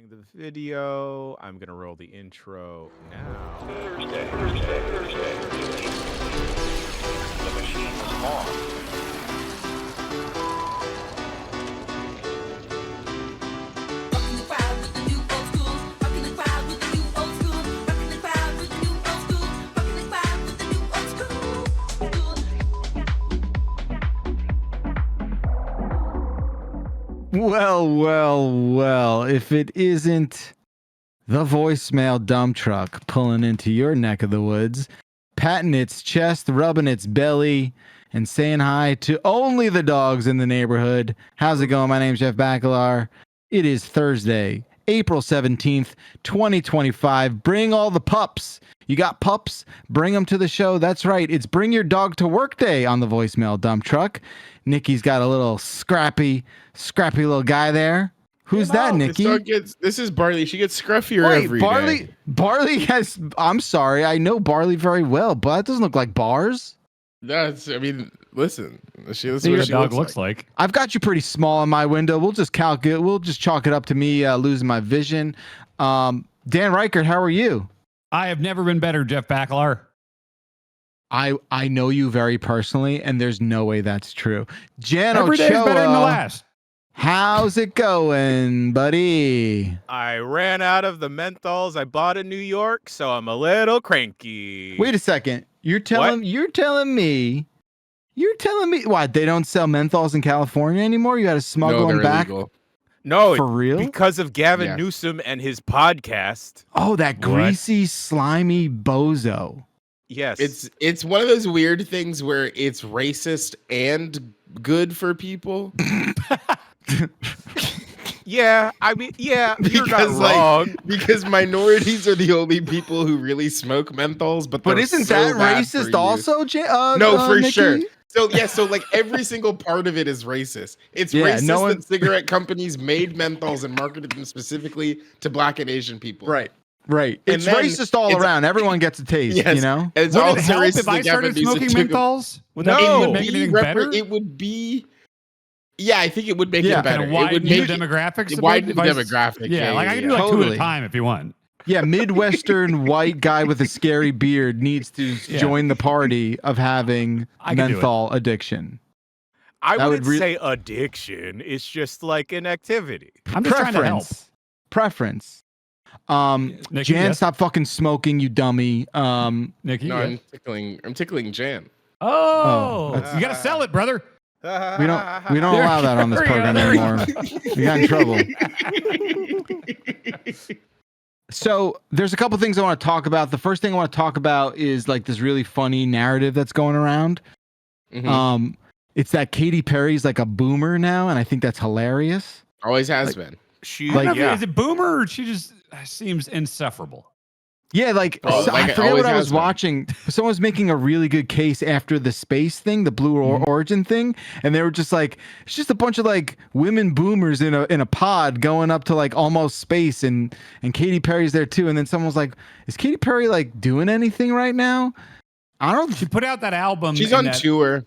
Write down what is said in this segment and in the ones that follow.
rolling the video. I'm gonna roll the intro now. Thursday. The machine is on. Well, if it isn't the voicemail dump truck pulling into your neck of the woods, patting its chest, rubbing its belly, and saying hi to only the dogs in the neighborhood. How's it going? My name's Jeff Bacalar. It is Thursday, April 17th, 2025. Bring all the pups. You got pups? Bring them to the show. That's right. It's Bring Your Dog to Work Day on the voicemail dump truck. Nikki's got a little scrappy little guy there. Who's that, Nikki? This is Barley. She gets scruffier every day. Barley has. I'm sorry. I know Barley very well, but that doesn't look like bars. Listen. This is what what a dog looks like. I've got you pretty small in my window. We'll just chalk it up to me losing my vision. Dan Reichert, how are you? I have never been better, Jeff Bacalar. I know you very personally, and there's no way that's true. Jan Every day's better than the last. How's it going, buddy? I ran out of the menthols I bought in New York, so I'm a little cranky. Wait a second. You're telling me why they don't sell menthols in California anymore? You got to smuggle them back. Illegal. No, for real? Because of Gavin Newsom and his podcast. Oh, that greasy, slimy bozo. Yes. It's one of those weird things where it's racist and good for people. Yeah, I mean, you're not wrong. Because minorities are the only people who really smoke menthols, but isn't that racist also? No, for Nikki? sure. So like every single part of it is racist. It's racist that cigarette companies made menthols and marketed them specifically to Black and Asian people. Right. It's racist all around. Everyone gets a taste, you know? It's Would also it help racist if I that started Gavin Newsom smoking took a- menthols? Would No, that even make anything better? It would be. Yeah, I think it would make it Kind better. of It widen would the make demographics. it a widen bit the if I- demographic. Yeah, like I can do like two at Totally. a time if you want. Yeah, Midwestern white guy with a scary beard needs to join the party of having menthol addiction. I wouldn't say addiction. It's just like an activity. I'm just trying to help. Preference. Nikki, Jan, stop fucking smoking, you dummy. Nikki, No, I'm tickling Jan. Oh, that's- you got to sell it, brother. We don't allow that on this program anymore. We got in trouble. So there's a couple things I want to talk about. The first thing I want to talk about is like this really funny narrative that's going around. Mm-hmm. It's that Katy Perry's like a boomer now, and I think that's hilarious. Always has been. She, I don't know if is it boomer or she just seems insufferable? Yeah, I forget what I was watching. Someone was making a really good case after the space thing, the Blue Origin thing, and they were just like, it's just a bunch of like women boomers in a pod going up to like almost space, and Katy Perry's there too. And then someone was like, is Katy Perry like doing anything right now? I don't. She put out that album. She's on tour.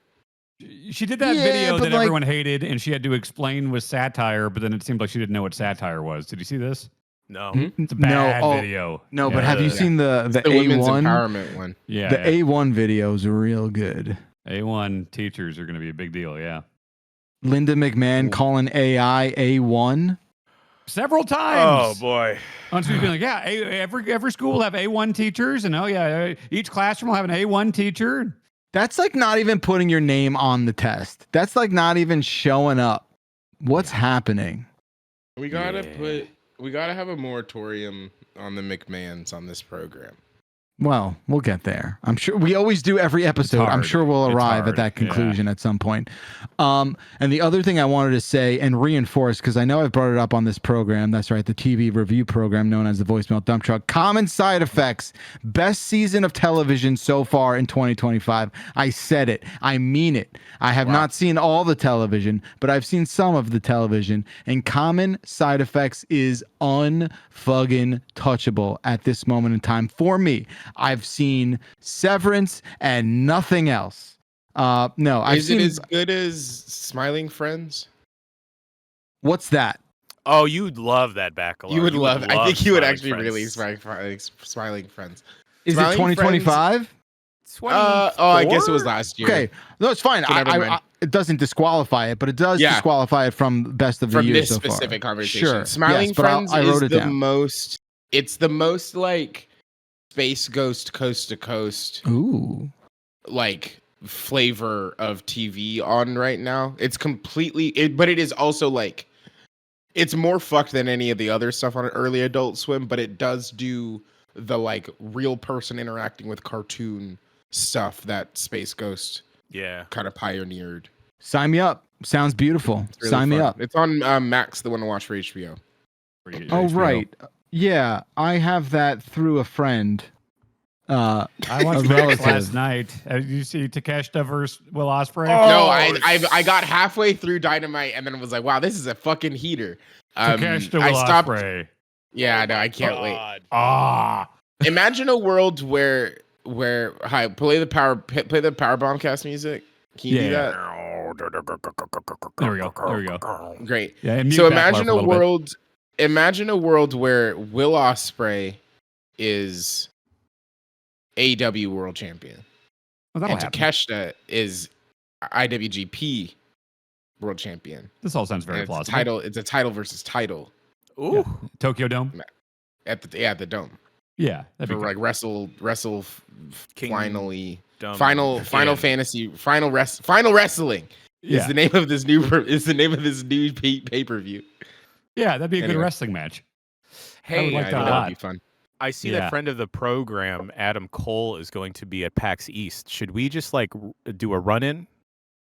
She did that video that everyone hated, and she had to explain with satire, but then it seemed like she didn't know what satire was. Did you see this? No. It's a bad video. No, but have you seen the women's A1 empowerment one? Yeah. The A1 video is real good. A1 teachers are going to be a big deal, yeah. Linda McMahon calling AI A1 several times. Oh boy. On being like, yeah, every school will have A1 teachers, and each classroom will have an A1 teacher. That's like not even putting your name on the test. That's like not even showing up. What's happening? We gotta have a moratorium on the McMahons on this program. Well, we'll get there. I'm sure we always do every episode. I'm sure we'll arrive at that conclusion at some point. And the other thing I wanted to say and reinforce, because I know I've brought it up on this program. That's right. The TV review program known as the Voicemail Dump Truck. Common Side Effects. Best season of television so far in 2025. I said it. I mean it. I have not seen all the television, but I've seen some of the television. And Common Side Effects is unfucking touchable at this moment in time for me. I've seen Severance and nothing else. No, I've Is seen. it as good as Smiling Friends? What's that? Oh, you'd love that Bacalar. You would love. I think you would Smiling actually Friends. really Smiling Friends. Is it Smiling 2025? 24? Oh, I guess it was last year. Okay, no, it's fine. So never mind. It doesn't disqualify it, but it does Yeah. disqualify it from best of the From year this so far. specific conversation. Sure. Smiling yes, but Friends I wrote is it the down. most. It's the most like Space Ghost Coast to Coast Ooh. like flavor of TV on right now. It's completely. But it is also like. It's more fucked than any of the other stuff on early Adult Swim, but it does do the like real person interacting with cartoon stuff that Space Ghost kind of pioneered. Sign me up. Sounds beautiful. It's really Sign me fun. up. It's on Max, the one to watch for HBO. Oh, right. Yeah, I have that through a friend. I watched a Max relative. last night. Did you see Takeshita versus Will Ospreay? No, I got halfway through Dynamite and then was like, wow, this is a fucking heater. Takeshita Will I stopped. Ospreay. Yeah, no, I can't wait. Ah. Imagine a world where play the power bombcast music. Can you do that? There we go. Great. Yeah, and So mute Bacalar imagine for a little bit. world. Imagine a world where Will Ospreay is AEW World Champion, Oh, that'll and happen. Takeshita is IWGP World Champion. This all sounds very And plausible. It's a title versus title Ooh. Yeah. Tokyo Dome. at the Dome Yeah, that'd for be like wrestle King finally Dumb final again. fantasy final wrestling yeah. is the name of this new pay-per-view. Yeah, that'd be a good Anyway. wrestling match. Hey, I would like that a that lot. would be fun. I see Yeah. that friend of the program, Adam Cole, is going to be at PAX East. Should we just like do a run-in?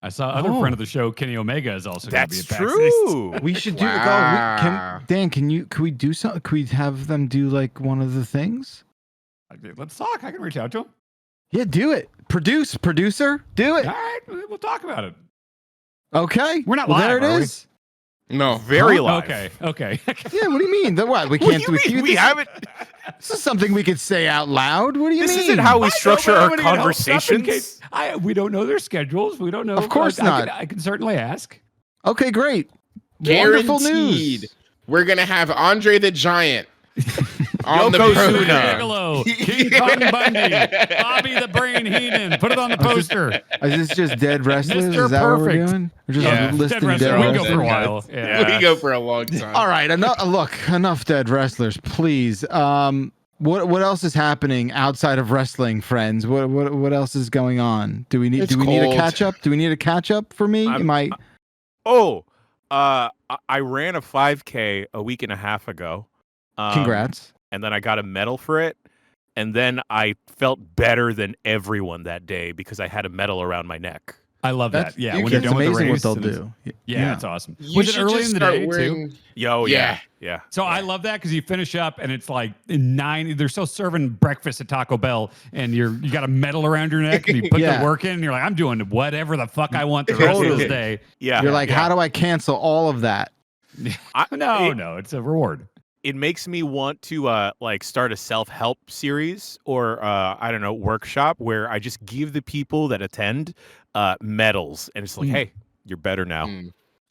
I saw other Oh. friend of the show, Kenny Omega, is also going to be That's at PAX East. true. We should do Wow. Dan, can we do something? Could we have them do like one of the things? Let's talk. I can reach out to him. Yeah, do it. Producer, do it. All right, we'll talk about it. Okay. We're not well, there live, are it we? is. No, Very Huh? live. Okay. Yeah, what do you mean? What? We What can't do you mean? We haven't. This is something we could say out loud. What do you This mean? isn't how we I know, structure but our everybody else stuff in conversations. case- we don't know their schedules. We don't know. Of course not. I can certainly ask. Okay, great. guaranteed. Wonderful news. We're gonna have Andre the Giant on the Yokozuna. program. Bigelow, King Kong Bundy, Bobby the Brain Heenan. Put it on the poster. Is this just dead wrestlers? Mr. Is that what we're Perfect. doing? We're just Yeah. listing Dead wrestler. dead We go wrestlers. for a while. Yeah. We go for a long time. All right, enough dead wrestlers, please. What else is happening outside of wrestling, friends? What else is going on? Do we need It's need a cold. catch up? Do we need a catch up for me? I ran a 5K a week and a half ago. Congrats. And then I got a medal for it. And then I felt better than everyone that day because I had a medal around my neck. I love that. Yeah, when It's you're done with the amazing race. what they'll and it's- do. Yeah, it's awesome. You Was it should early just in the start day too? wearing- Yo, Yeah. yeah. So I love that because you finish up and it's like 9. They're still serving breakfast at Taco Bell, and you got a medal around your neck, and you put Yeah. the work in, and you're like, I'm doing whatever the fuck I want the rest of Totally. this day. Yeah. You're like, yeah. how do I cancel all of that? No, it's a reward. It makes me want to like start a self-help series or I don't know, workshop where I just give the people that attend medals, and it's like, hey, you're better now.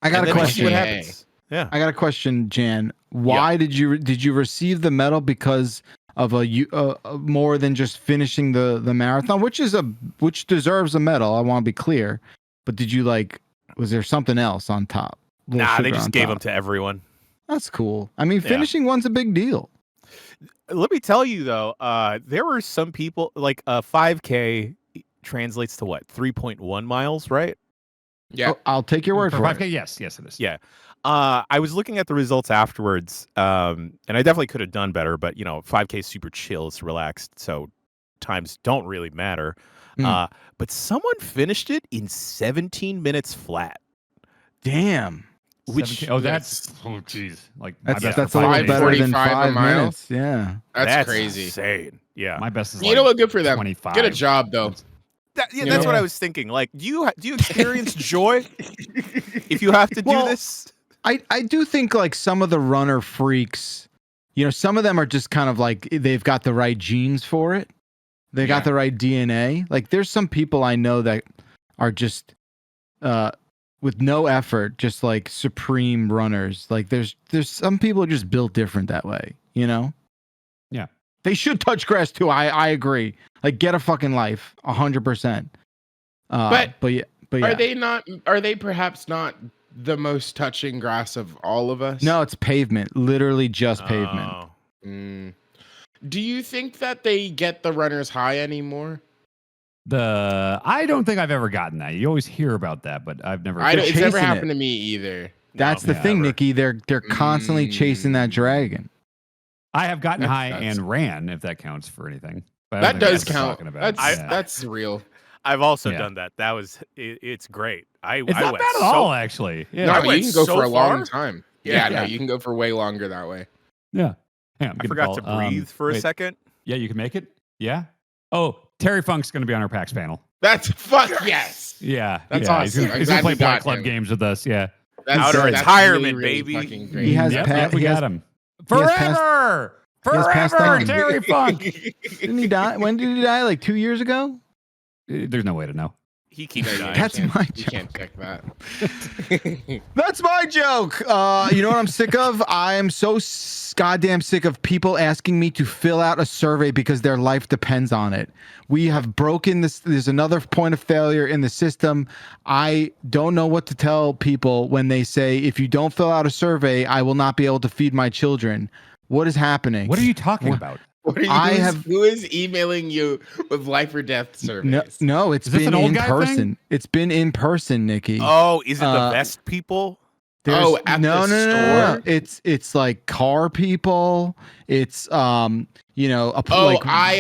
I got And a then we see question. what Hey. happens. Yeah. I got a question, Jan. Why did you receive the medal because of more than just finishing the marathon, which deserves a medal? I want to be clear, but did you was there something else on top? Little Nah, they sugar just on gave top? them to everyone. That's cool. I mean, Yeah. finishing one's a big deal. Let me tell you though, there were some people like 5K translates to what, 3.1 miles, right? Yeah. Oh, I'll take your word for 5K, it. yes, it is. Yeah. I was looking at the results afterwards, and I definitely could have done better, but 5K is super chill, it's relaxed, so times don't really matter. But someone finished it in 17 minutes flat. Damn. Which that's jeez, like my That's best a is little 5K. better than 5:45 a 5 mile? minutes. Yeah. That's crazy. insane. Yeah. My best is You know like what? Good for them. 25. Get a job though. That's You what know? I was thinking. Like, do you experience joy if you have to do Well, this? I do think some of the runner freaks, some of them are just kind of they've got the right genes for it. They got the right DNA. Like there's some people I know that are just with no effort, just like supreme runners. Like there's some people are just built different that way, you know? Yeah. They should touch grass too. I agree. Like get a fucking life, 100%. But yeah. Are they perhaps not the most touching grass of all of us? No, it's pavement. Literally just pavement. Do you think that they get the runner's high anymore? I don't think I've ever gotten that. You always hear about that, but I've never. It's never chasing happened it. to me either. That's the thing, Nikki. They're constantly chasing that dragon. I have gotten high and ran, if that counts for anything. But That does count. About. That's real. I've also done that. That was it's great. It's not bad at all, actually. Yeah. No, you can go for a far. long time. Yeah, no, you can go for way longer that way. Yeah. I forgot to breathe for a second. Yeah, you can make it. Yeah. Oh, Terry Funk's going to be on our PAX panel. That's yes. Yeah. That's awesome. He's going to play Black Club him. games with us. Yeah. Out of retirement, baby. He has we got him. Forever! Forever, Terry Funk! Didn't he die? When did he die? Like 2 years ago? There's no way to know. He keeps dying. That's my joke. You can't check that. That's my joke. You know what I'm sick of? I am so goddamn sick of people asking me to fill out a survey because their life depends on it. We have broken this. There's another point of failure in the system. I don't know what to tell people when they say, if you don't fill out a survey, I will not be able to feed my children. What is happening? What are you talking about? Who is emailing you with life or death surveys? No, it's been in person. Thing? It's been in person, Nikki. Oh, is it the vest people? No. Store? It's like car people. It's I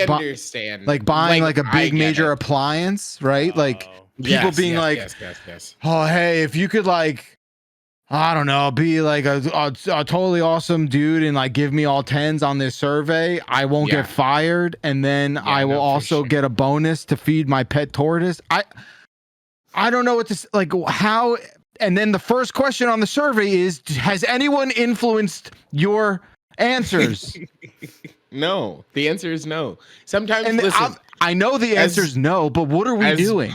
understand. Like buying like a big major appliance, right? Like people being yes. Oh, hey, if you could like, I don't know, be like a totally awesome dude and like give me all 10s on this survey, I won't get fired, and then I will also get a bonus to feed my pet tortoise. I don't know what to like how. And then the first question on the survey is, has anyone influenced your answers? No, the answer is no. Sometimes, and listen, I know the answer is no, but what are we doing?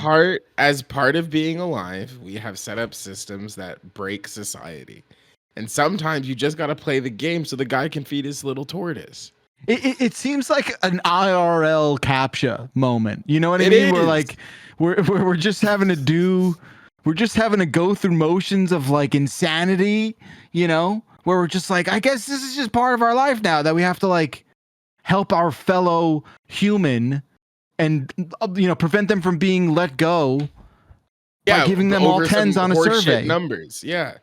As part of being alive, we have set up systems that break society. And sometimes you just got to play the game so the guy can feed his little tortoise. It seems like an IRL CAPTCHA moment. You know what I mean? We're like, we're just having to do... We're just having to go through motions of like insanity, you know, where we're just like, I guess this is just part of our life now that we have to like help our fellow human and, prevent them from being let go by giving them all 10s on a survey. Numbers. Yeah.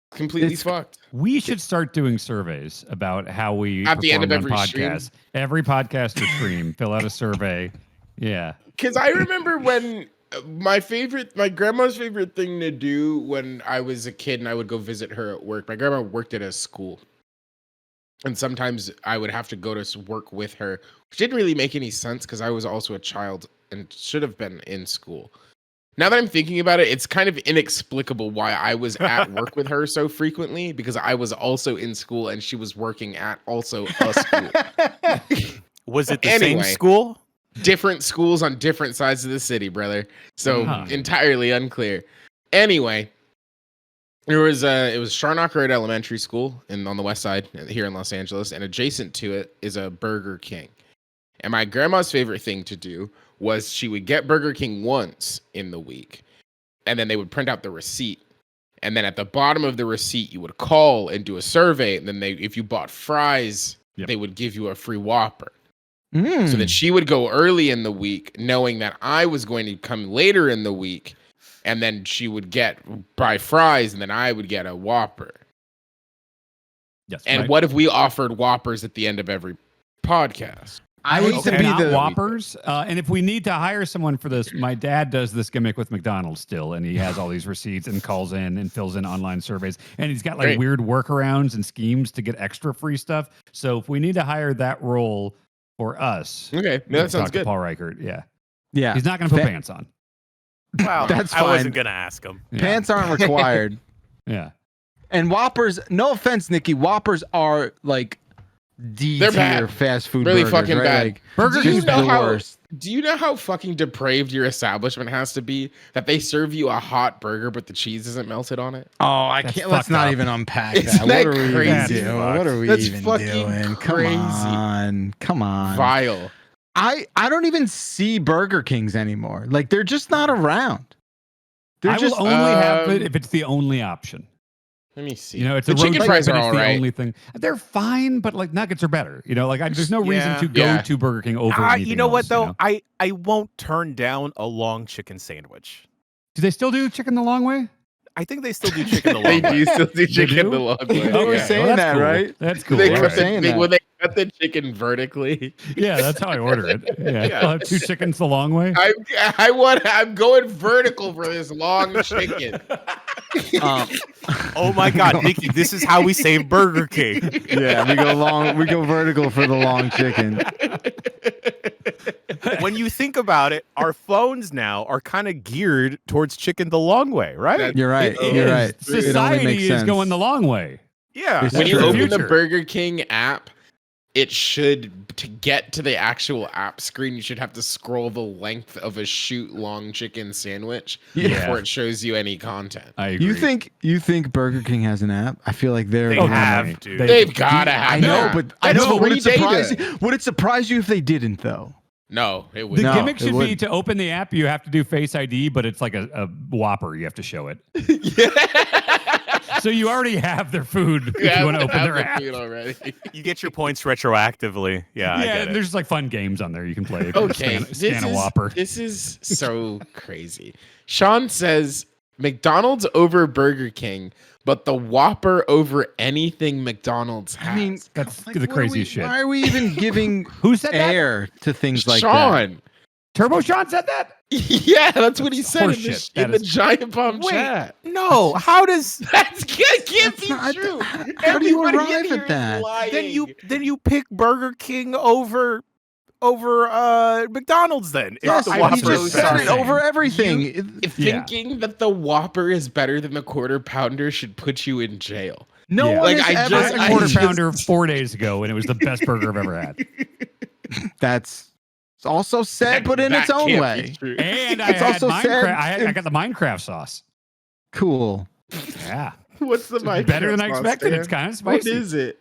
Completely fucked. We should start doing surveys about how we at the end of every podcast. stream. Every podcast or stream, fill out a survey. Yeah. Because I remember when... My grandma's favorite thing to do when I was a kid and I would go visit her at work. My grandma worked at a school. And sometimes I would have to go to work with her, which didn't really make any sense because I was also a child and should have been in school. Now that I'm thinking about it, it's kind of inexplicable why I was at work with her so frequently, because I was also in school and she was working at also a school. Was it the same school? Different schools on different sides of the city, brother. So entirely unclear. Anyway, it was Charnock Road Elementary School on the west side here in Los Angeles, and adjacent to it is a Burger King. And my grandma's favorite thing to do was she would get Burger King once in the week, and then they would print out the receipt. And then at the bottom of the receipt, you would call and do a survey. And then if you bought fries, they would give you a free Whopper. So that she would go early in the week knowing that I was going to come later in the week, and then she would buy fries and then I would get a Whopper. Yes. And what if we offered Whoppers at the end of every podcast? I hate to be the Whoppers. And if we need to hire someone for this, my dad does this gimmick with McDonald's still, and he has all these receipts and calls in and fills in online surveys, and he's got like weird workarounds and schemes to get extra free stuff. So if we need to hire that role for us, okay, that sounds good. Paul Reichert, yeah, he's not going to put pants on. Well, that's fine. I wasn't going to ask him. Yeah. Pants aren't required. Yeah, and Whoppers. No offense, Nikki. Whoppers are like D They're tier bad. fast food Really burgers, fucking right? bad. Like, Burger Do you King's know the how? worst. Do you know how fucking depraved your establishment has to be that they serve you a hot burger but the cheese isn't melted on it? Oh, I That's can't. Let's fucked not up. even unpack Isn't that. that What are we even crazy? doing? What are we That's even fucking doing? crazy. Come on. Vile. I don't even see Burger Kings anymore. Like they're just not around. They're I just will only have it if it's the only option. Let me see. You know, it's the a road chicken trip, fries but are it's all the right. only thing. They're fine, but like nuggets are better. You know, like there's no reason Yeah. to go Yeah. to Burger King over anything You know what else, though? you know? I won't turn down a long chicken sandwich. Do they still do chicken the long way? I think they still do chicken the They long way. do still do chicken do? the long way. They were Yeah. saying well, that's that, cool. right? That's cool. They All cut right. saying the, that. when they cut the chicken vertically. Yeah, that's how I order it. Yeah, Yeah. I'll have 2 chickens the long way. I'm going vertical for this long chicken. Oh my God, Nikki, this is how we save Burger King. Yeah, we go vertical for the long chicken. When you think about it, our phones now are kind of geared towards chicken the long way, right? You're right. It You're is. right. It only Society makes is sense. going the long way. Yeah. It's When you true. open the Future. Burger King app, it should, to get to the actual app screen, you should have to scroll the length of a shoot long chicken sandwich Yeah. before it shows you any content. I agree. You think Burger King has an app? I feel like they're They the one have that- to. They've gotta have. I know, that. but That's would it free surprise data. you? Would it surprise you if they didn't though? No, it would. The No, gimmick it should be wouldn't. to open the app, you have to do Face ID, but it's like a Whopper. You have to show it. So you already have their food if you want to open their app. already. You get your points retroactively. Yeah, I Yeah, get it. there's just like fun games on there you can play. Okay, Scan a Whopper. This is so crazy. Sean says McDonald's over Burger King, but the Whopper over anything McDonald's has. I mean, That's like, the what are craziest we- shit. Why are we even giving Who said that? air to things like that? Sean. Turbo Sean said that? Yeah, that's what he That's said in horseshit. the, That in the is- Giant Bomb Wait, chat. no. How does Can't That's be not- true. how do you Everybody in arrive here at is that? lying. then you pick Burger King over McDonald's then? if Yes, the I'm he Whopper so just is said better. it sorry. over everything. Yeah. Thinking that the Whopper is better than the Quarter Pounder should put you in jail. No Yeah. one Like, has I ever. just- I had a quarter pounder 4 days ago, and it was the best burger I've ever had. That's also said, but in its That own can't way. be true. And I It's had also said- I got the Minecraft sauce. Cool. Yeah, What's the it's Minecraft better than I sauce, expected. Dan? It's kind of What spicy. is it?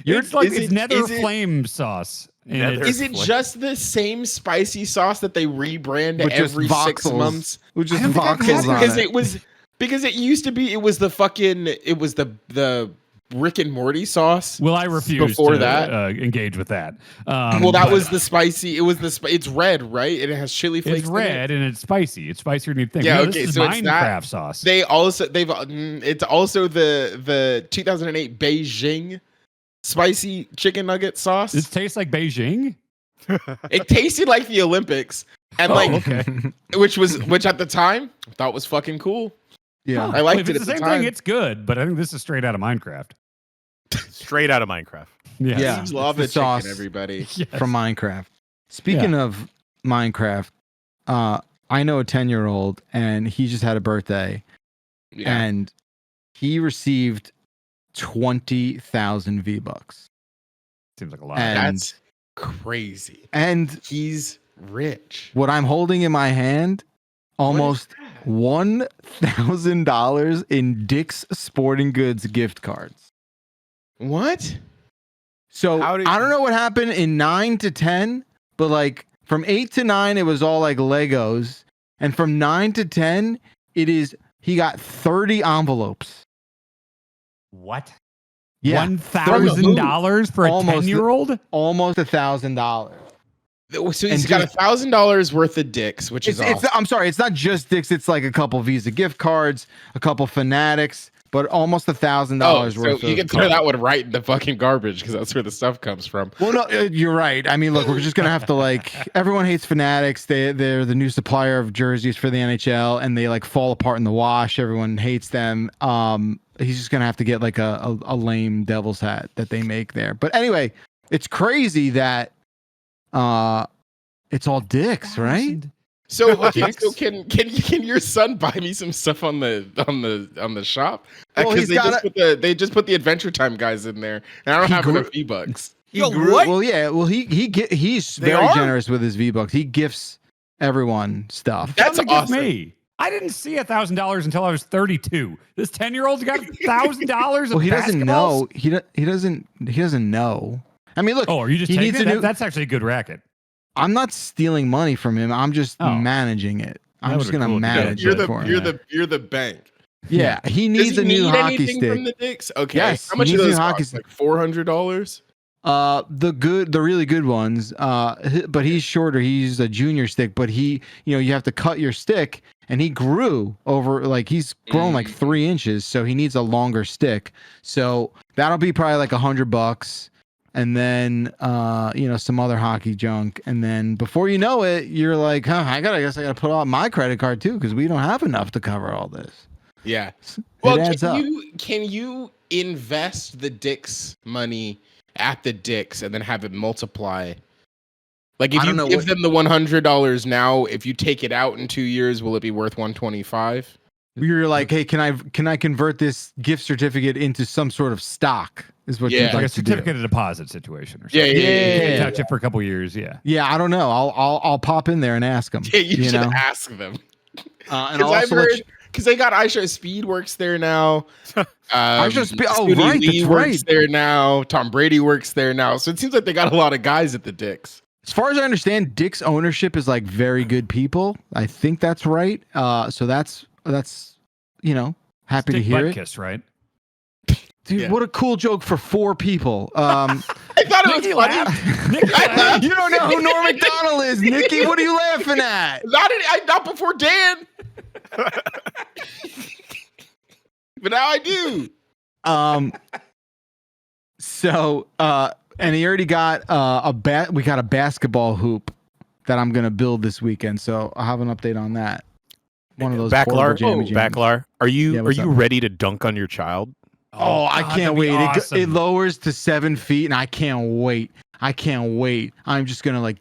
It's like is it's it- nether is it- flame sauce. And Nether- it's- Is it Flame. just the same spicy sauce that they rebrand With just every 6 voxels. months? With just I don't think I've voxels had on Because it. it was because it used to be the Rick and Morty sauce. Well, I refuse Before to that? engage with that. Well, that but was the spicy. It was it's red, right? And it has chili flakes. It's in it. red and it's spicy. It's spicier than you think. Yeah, No, okay, this is so it's that. Minecraft sauce. It's also the 2008 Beijing spicy chicken nugget sauce. This tastes like Beijing. It tasted like the Olympics, and Oh, like okay. which at the time I thought was fucking cool. Yeah. I liked if it it's at the the same thing, time. it's good, but I think this is straight out of Minecraft. Straight out of Minecraft. Yeah. Yeah. Just love it's the the chicken, sauce. everybody. Yes. From Minecraft. Speaking of Minecraft, I know a 10-year-old and he just had a birthday Yeah. and he received 20,000 V-Bucks. Seems like a lot. And- That's crazy. And He's rich. what I'm holding in my hand, almost $1,000 in Dick's Sporting Goods gift cards. What? So How did- I don't know what happened in 9 to 10, but like from 8 to 9, it was all like Legos. And from 9 to 10, he got 30 envelopes. What? Yeah. $1,000 for a Almost 10-year-old? Almost $1,000. So he's And got just- $1,000 worth of dicks, which is awesome. I'm sorry, it's not just Dick's. It's like a couple Visa gift cards, a couple Fanatics, but almost $1,000 so worth. you of can throw that one right in the fucking garbage because that's where the stuff comes from. Well, no, you're right. I mean, look, we're just gonna have to like. Everyone hates Fanatics. They're the new supplier of jerseys for the NHL, and they like fall apart in the wash. Everyone hates them. He's just gonna have to get like a lame Devil's hat that they make there. But anyway, it's crazy that it's all Dick's, right? So okay, Dicks? so can your son buy me some stuff on the shop? Well, Because he's gotta- they just put the Adventure Time guys in there, and I don't He have grew- enough V-Bucks. Yo, grew, what? Well, yeah. Well, he's They very are? generous with his V-Bucks. He gifts everyone stuff. That's Tell him to give awesome. me. I didn't see $1,000 until I was 32. This 10-year-old's got $1,000. Well, he doesn't know. He doesn't know. I mean, look. Oh, are you just he taking needs it? a new, That's actually a good racket. I'm not stealing money from him. I'm just Oh. managing it. I'm That just would've gonna been cool if you did. manage You're it the for you're him. the bank. Yeah, he Does needs he a new need hockey anything stick. from the Dicks? Okay. Yes, How much he are needs a those new hockey cost? stick. Like $400? The really good ones. But he's shorter. He's a junior stick, but you have to cut your stick, and he grew over, like, he's grown like 3 inches, so he needs a longer stick. So that'll be probably like $100, and then some other hockey junk, and then before you know it, you're like, I guess I gotta put out my credit card too, because we don't have enough to cover all this. Yeah. It Well, adds up. can you invest the Dicks money at the Dicks and then have it multiply? Like, if I you don't know give them the $100 now, if you take it out in 2 years, will it be worth $125? You're like, hey, can I convert this gift certificate into some sort of stock? Is what Yeah. you'd Like like a to do. certificate of deposit situation or Yeah, something. yeah, You yeah. can't yeah. touch it for a couple years. Yeah. Yeah, I don't know. I'll pop in there and ask them. Yeah, you should know? ask them. And I'll Because I've also let heard, because they got Aisha Speed works there now. Right, Lee that's works right. there now. Tom Brady works there now. So it seems like they got a lot of guys at the Dicks. As far as I understand, Dick's ownership is like very good people. I think that's right. So that's happy to Stick hear butt it. kiss, right? Dude, Yeah. what a cool joke for 4 people. I thought it was Nikki funny. laughed. Nikki laughed. You don't know who Norm Macdonald is, Nikki. What are you laughing at? Not before Dan. But now I do. And he already got we got a basketball hoop that I'm gonna build this weekend. So I'll have an update on that. One of those Backlar. portable jammy jams. Backlar. Are Yeah, you what's up? ready to dunk on your child? Oh, I God, can't that'd be wait. awesome. It lowers to 7 feet, and I can't wait. I'm just gonna like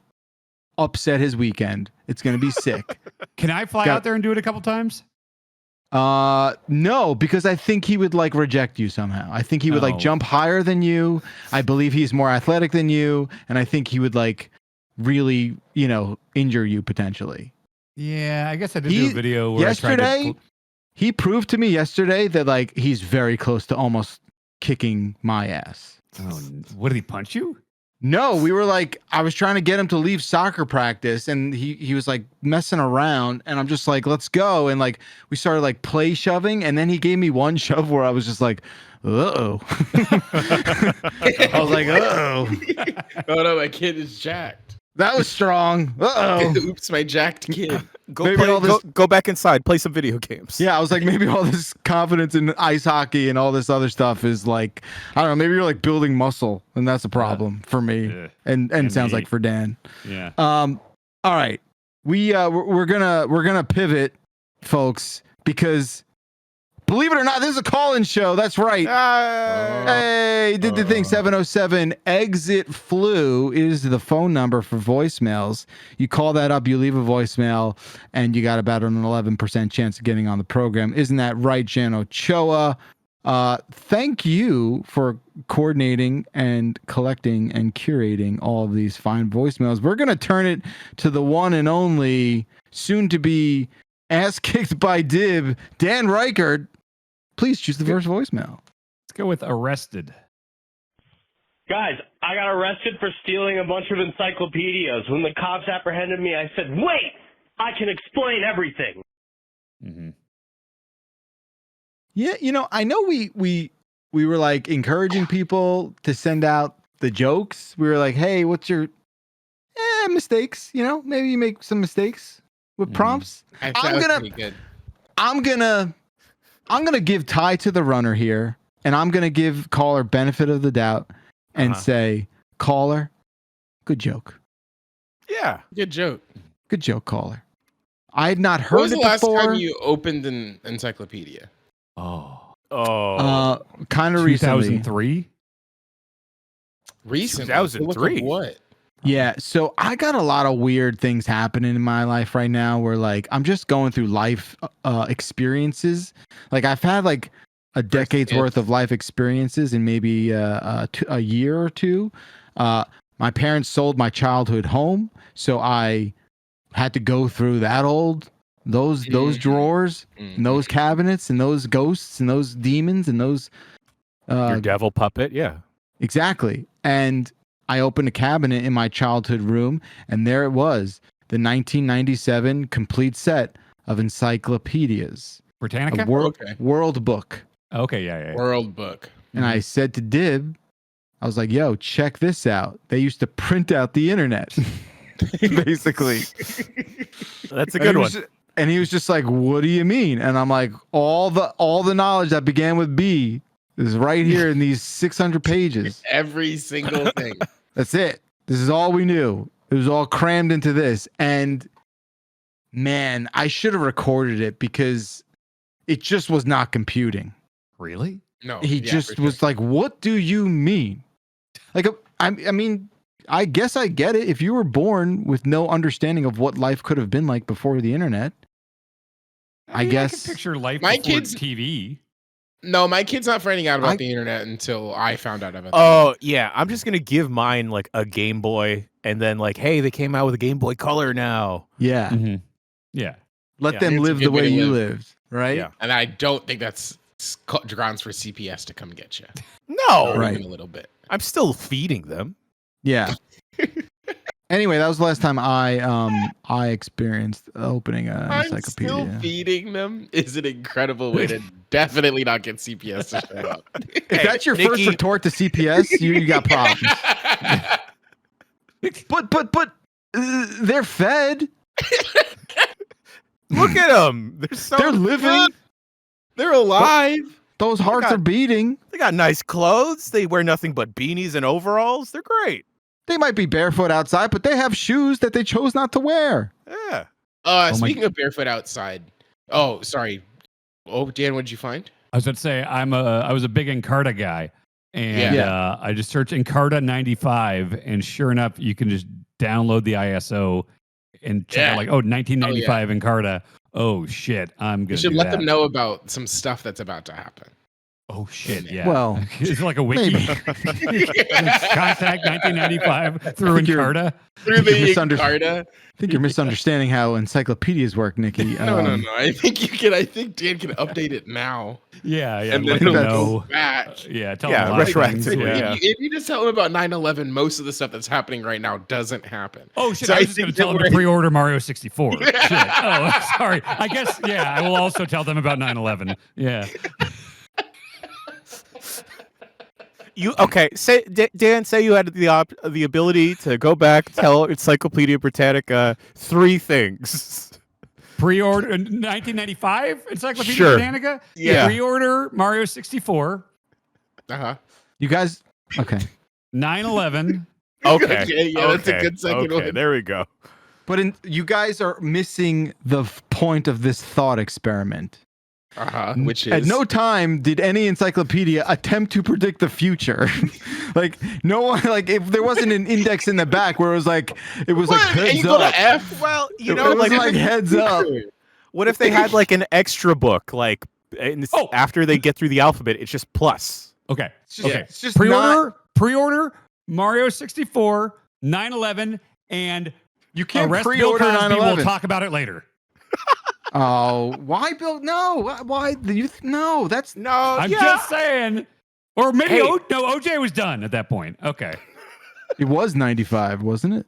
upset his weekend. It's gonna be sick. Can I fly Got- out there and do it a couple times? No, because I think he would like reject you somehow. I think he would like Oh. jump higher than you. I believe he's more athletic than you, and I think he would like really, injure you potentially. Yeah, I guess I did do a video where Yesterday, I tried to. he proved to me yesterday that like he's very close to almost kicking my ass. Oh, what did he punch you? No, I was trying to get him to leave soccer practice, and he was like messing around, and I'm just like, let's go. And like, we started like play shoving, and then he gave me one shove where I was just like, uh-oh. I was like, uh-oh. Oh no, my kid is jacked. That was strong. Uh-oh. Oops, my jacked kid. Go back inside, play some video games. Yeah, I was like, maybe all this confidence in ice hockey and all this other stuff is like, I don't know, maybe you're like building muscle, and that's a problem for me. Yeah. And sounds me. like for Dan. Yeah. All right. We're gonna pivot, folks, because believe it or not, this is a call-in show. That's right. Hey, did the thing. 707 exit flu is the phone number for voicemails. You call that up, you leave a voicemail, and you got about an 11% chance of getting on the program. Isn't that right, Jan Ochoa? Thank you for coordinating and collecting and curating all of these fine voicemails. We're going to turn it to the one and only, soon to be ass kicked by Dib, Dan Reichert. Please choose the first voicemail. Let's go with arrested. Guys, I got arrested for stealing a bunch of encyclopedias. When the cops apprehended me, I said, wait, I can explain everything. Mm-hmm. Yeah, I know we were like encouraging people to send out the jokes. We were like, hey, what's your mistakes? Maybe you make some mistakes with prompts. Pretty good. I'm gonna give Ty to the runner here, and I'm gonna give caller benefit of the doubt and say, caller, good joke. Yeah. Good joke. Good joke, caller. I had not When heard was the it last before. time you opened an encyclopedia? Oh. Kind of recently. 2003? Recently? 2003. Look up what? Yeah, so I got a lot of weird things happening in my life right now where like I'm just going through life experiences. Like I've had like a decade's worth of life experiences in maybe a year or two. My parents sold my childhood home, so I had to go through those drawers and those cabinets and those ghosts and those demons and those Your devil puppet, yeah. exactly. And I opened a cabinet in my childhood room, and there it was, the 1997 complete set of encyclopedias. Britannica? World book. Okay, yeah. World book. And I said to Dib, I was like, yo, check this out. They used to print out the internet. Basically. That's a good one. And he was just like, what do you mean? And I'm like, all the knowledge that began with B is right here in these 600 pages. Every single thing. That's it. This is all we knew. It was all crammed into this. And man, I should have recorded it because it just was not computing. Really? No. He just was like, what do you mean? Like, I mean, I guess I get it. If you were born with no understanding of what life could have been like before the internet, I guess. I can picture life my before kids TV. No, my kid's not finding out about the internet until I found out about it. Oh, yeah. I'm just going to give mine like a Game Boy and then like, hey, they came out with a Game Boy Color now. Yeah. Mm-hmm. Yeah. Let them live the way you lived, right? Yeah. And I don't think that's grounds for CPS to come get you. No. Right. Even a little bit. I'm still feeding them. Yeah. Anyway, that was the last time I experienced opening an encyclopedia. I'm still feeding them is an incredible way to definitely not get CPS to show up. If that's your first retort to CPS, you got problems. But they're fed. Look at them. They're living. They're alive. Those hearts are beating. They got nice clothes. They wear nothing but beanies and overalls. They're great. They might be barefoot outside, but they have shoes that they chose not to wear. Yeah. Speaking of barefoot outside. Oh, sorry. Oh, Dan, what did you find? I was going to say I was a big Encarta guy, and I just searched Encarta 95, and sure enough, you can just download the ISO and check out like 1995 Encarta. Oh shit, I'm gonna. You should let them know about some stuff that's about to happen. Oh shit, yeah. Well, it's like a wiki. Contact 1995 through Encarta. Through the Encarta. I think you're misunderstanding how encyclopedias work, Nikki. No. I think Dan can update it now. Yeah. And let then them go know. back. Tell them a lot of things. If you just tell them about 9/11, most of the stuff that's happening right now doesn't happen. Oh shit! So I was just going to tell them to pre-order Mario 64. Shit. Oh, sorry. I guess I will also tell them about 9/11. Yeah. Say Dan, say you had the ability to go back, tell Encyclopedia Britannica 3 things. Pre-order 1995 Encyclopedia Britannica. Yeah. Pre-order Mario 64. You guys, okay. 9/11. Okay. That's a good second one. There we go. But you guys are missing the point of this thought experiment. Which is at no time did any encyclopedia attempt to predict the future. Like no one, like if there wasn't an index in the back where it was like heads up. F? Well, it was like heads up. What if they had like an extra book, like after they get through the alphabet, it's just plus. Okay. It's just pre-order Mario 64, 9/11, and you can't arrest pre-order Bill Cosby. 9/11. We'll talk about it later. Oh, why Bill? No, why the youth? No, that's no. I'm just saying. Or maybe OJ was done at that point. Okay. It was 95, wasn't it?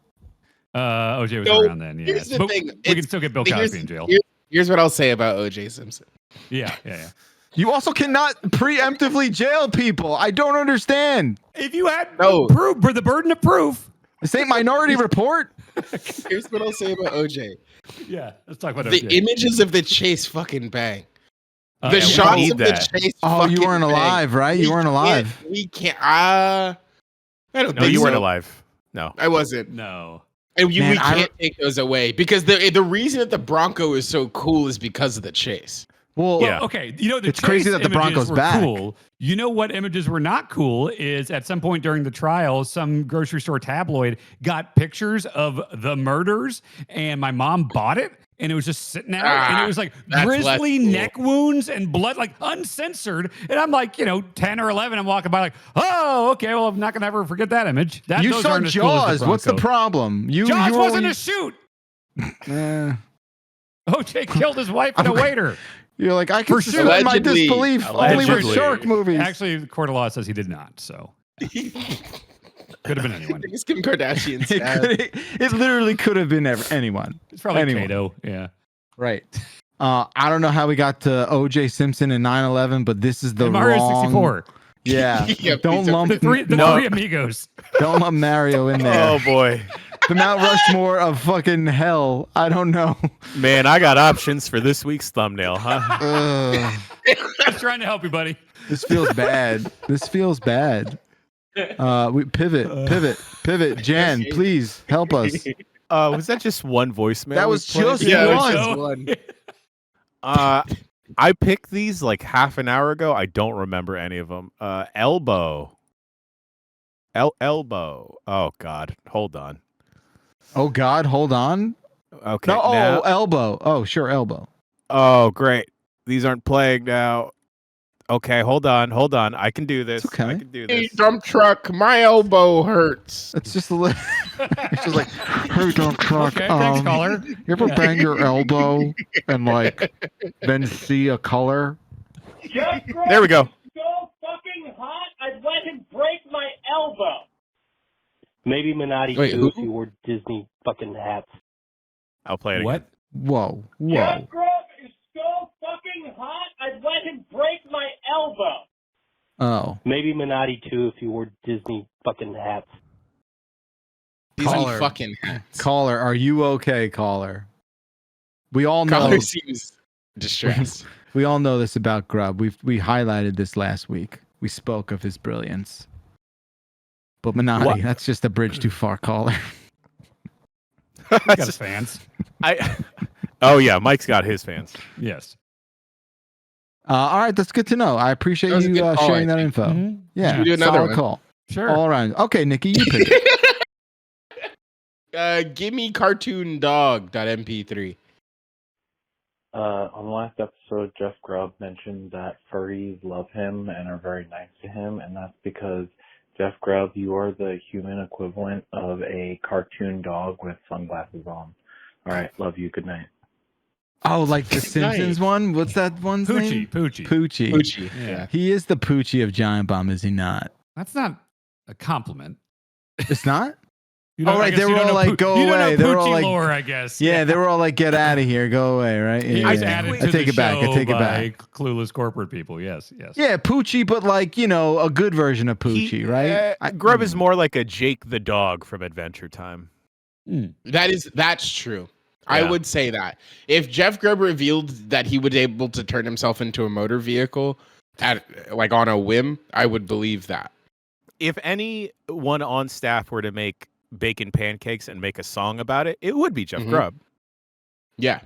OJ was around then. Yeah. Here's the thing. We can still get Bill Cosby in jail. Here's what I'll say about OJ Simpson. Yeah. You also cannot preemptively jail people. I don't understand. If you had proof for the burden of proof. This ain't Minority Report. Here's what I'll say about OJ. Yeah, let's talk about the OJ. images of the chase fucking bang. The shots of the chase. Oh, you weren't alive, right? You weren't alive. We can't. I don't. No, you weren't alive. No, I wasn't. No. And we can't take those away because the reason that the Bronco is so cool is because of the chase. Well, Yeah. Okay, you know, It's crazy that the Broncos were back. cool. You know what images were not cool is at some point during the trial, some grocery store tabloid got pictures of the murders, and my mom bought it, and it was just sitting out, and it was like that's less grisly cool. neck wounds and blood, like uncensored. And I'm like, 10 or 11, I'm walking by like, oh, okay, well, I'm not going to ever forget that image. You those saw aren't as cool as Jaws. What's the Bronco. problem? Jaws you wasn't a shoot. OJ killed his wife and a waiter. You're like, I can For sure. suspend my Allegedly. disbelief only with Allegedly. shark movies. Actually, the court of law says he did not. So could have been anyone. It's Kim Kardashian. It literally could have been anyone. It's probably anyone. Kato. Yeah. Right. I don't know how we got to O.J. Simpson and 9/11, but this is the And Mario wrong. 64. Yeah. Yeah, Don't please lump The three amigos. Don't lump Mario in there. Oh boy, The Mount Rushmore of fucking hell. I don't know. man, I got options for this week's thumbnail, huh? Ugh. Just trying to help you, buddy. This feels bad. This feels bad. We pivot. Jan, please help us. Was that just one voicemail? That was we played? just Yeah, one. just one. I picked these like half an hour ago. I don't remember any of them. Elbow. Elbow. Oh God, hold on. Oh God, hold on. Okay. No, now- elbow. Oh, sure, elbow. Oh, great. These aren't playing now. Okay, hold on. I can do this. It's okay. I can do Hey, this. dump truck, my elbow hurts. It's just a little. It's just like, hey, dump truck. Okay, thanks, caller. You ever bang your elbow and like then see a color? There we go. So fucking hot, I'd let him break my elbow. Maybe Minotti Wait, too who? if he wore Disney fucking hats. I'll play it again. What? Whoa. Jeff Grubb is so fucking hot, I'd let him break my elbow. Oh. Maybe Minotti too if he wore Disney fucking hats. These Caller. fucking hats. Caller, are you okay, caller? We all know. Caller seems distressed. We all know this about Grubb. We highlighted this last week. We spoke of his brilliance. But Minotti, What? that's just a bridge too far, caller. He's got his fans. Oh yeah, Mike's got his fans. Yes. All right, that's good to know. I appreciate That was a you good call, sharing I that think. info. Mhm. Yeah, Should we do another solid one? call. Sure. All around. Okay, Nikki, you pick it. Gimme cartoon dog.mp3. On the last episode, Jeff Grubb mentioned that furries love him and are very nice to him, and that's because, Jeff Grubb, you are the human equivalent of a cartoon dog with sunglasses on. All right, love you. Good night. Oh, like the Simpsons one? What's that one's name? Poochie. Poochie. Gucci. Yeah. He is the Poochie of Giant Bomb, is he not? That's not a compliment. It's not? You Oh, right, I guess they you were don't all know like, go you don't away. know They were all Poochie like- lore, I guess. Yeah, they were all like, get out of here, go away, right? He Yeah, was yeah. added I to take the it back. I show take it by back. clueless corporate people. Yes, yes. Yeah, Poochie, but like, a good version of Poochie, right? Grubb is more like a Jake the dog from Adventure Time. That's true. I Yeah. would say that. If Jeff Grubb revealed that he would able to turn himself into a motor vehicle on a whim, I would believe that. If anyone on staff were to make bacon pancakes and make a song about it, it would be Jeff Mhm. Grubb. Yeah.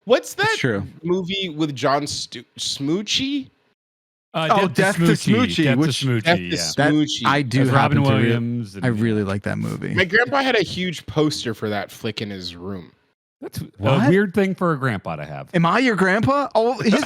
What's that It's true. movie with John Smoochie? Death to Smoochie, Death which- to Smoochie, Death to yeah. That- Smoochie. I do With Robin happen to Williams. and- I really like that movie. My grandpa had a huge poster for that flick in his room. That's What? a weird thing for a grandpa to have. Am I your grandpa? Oh, his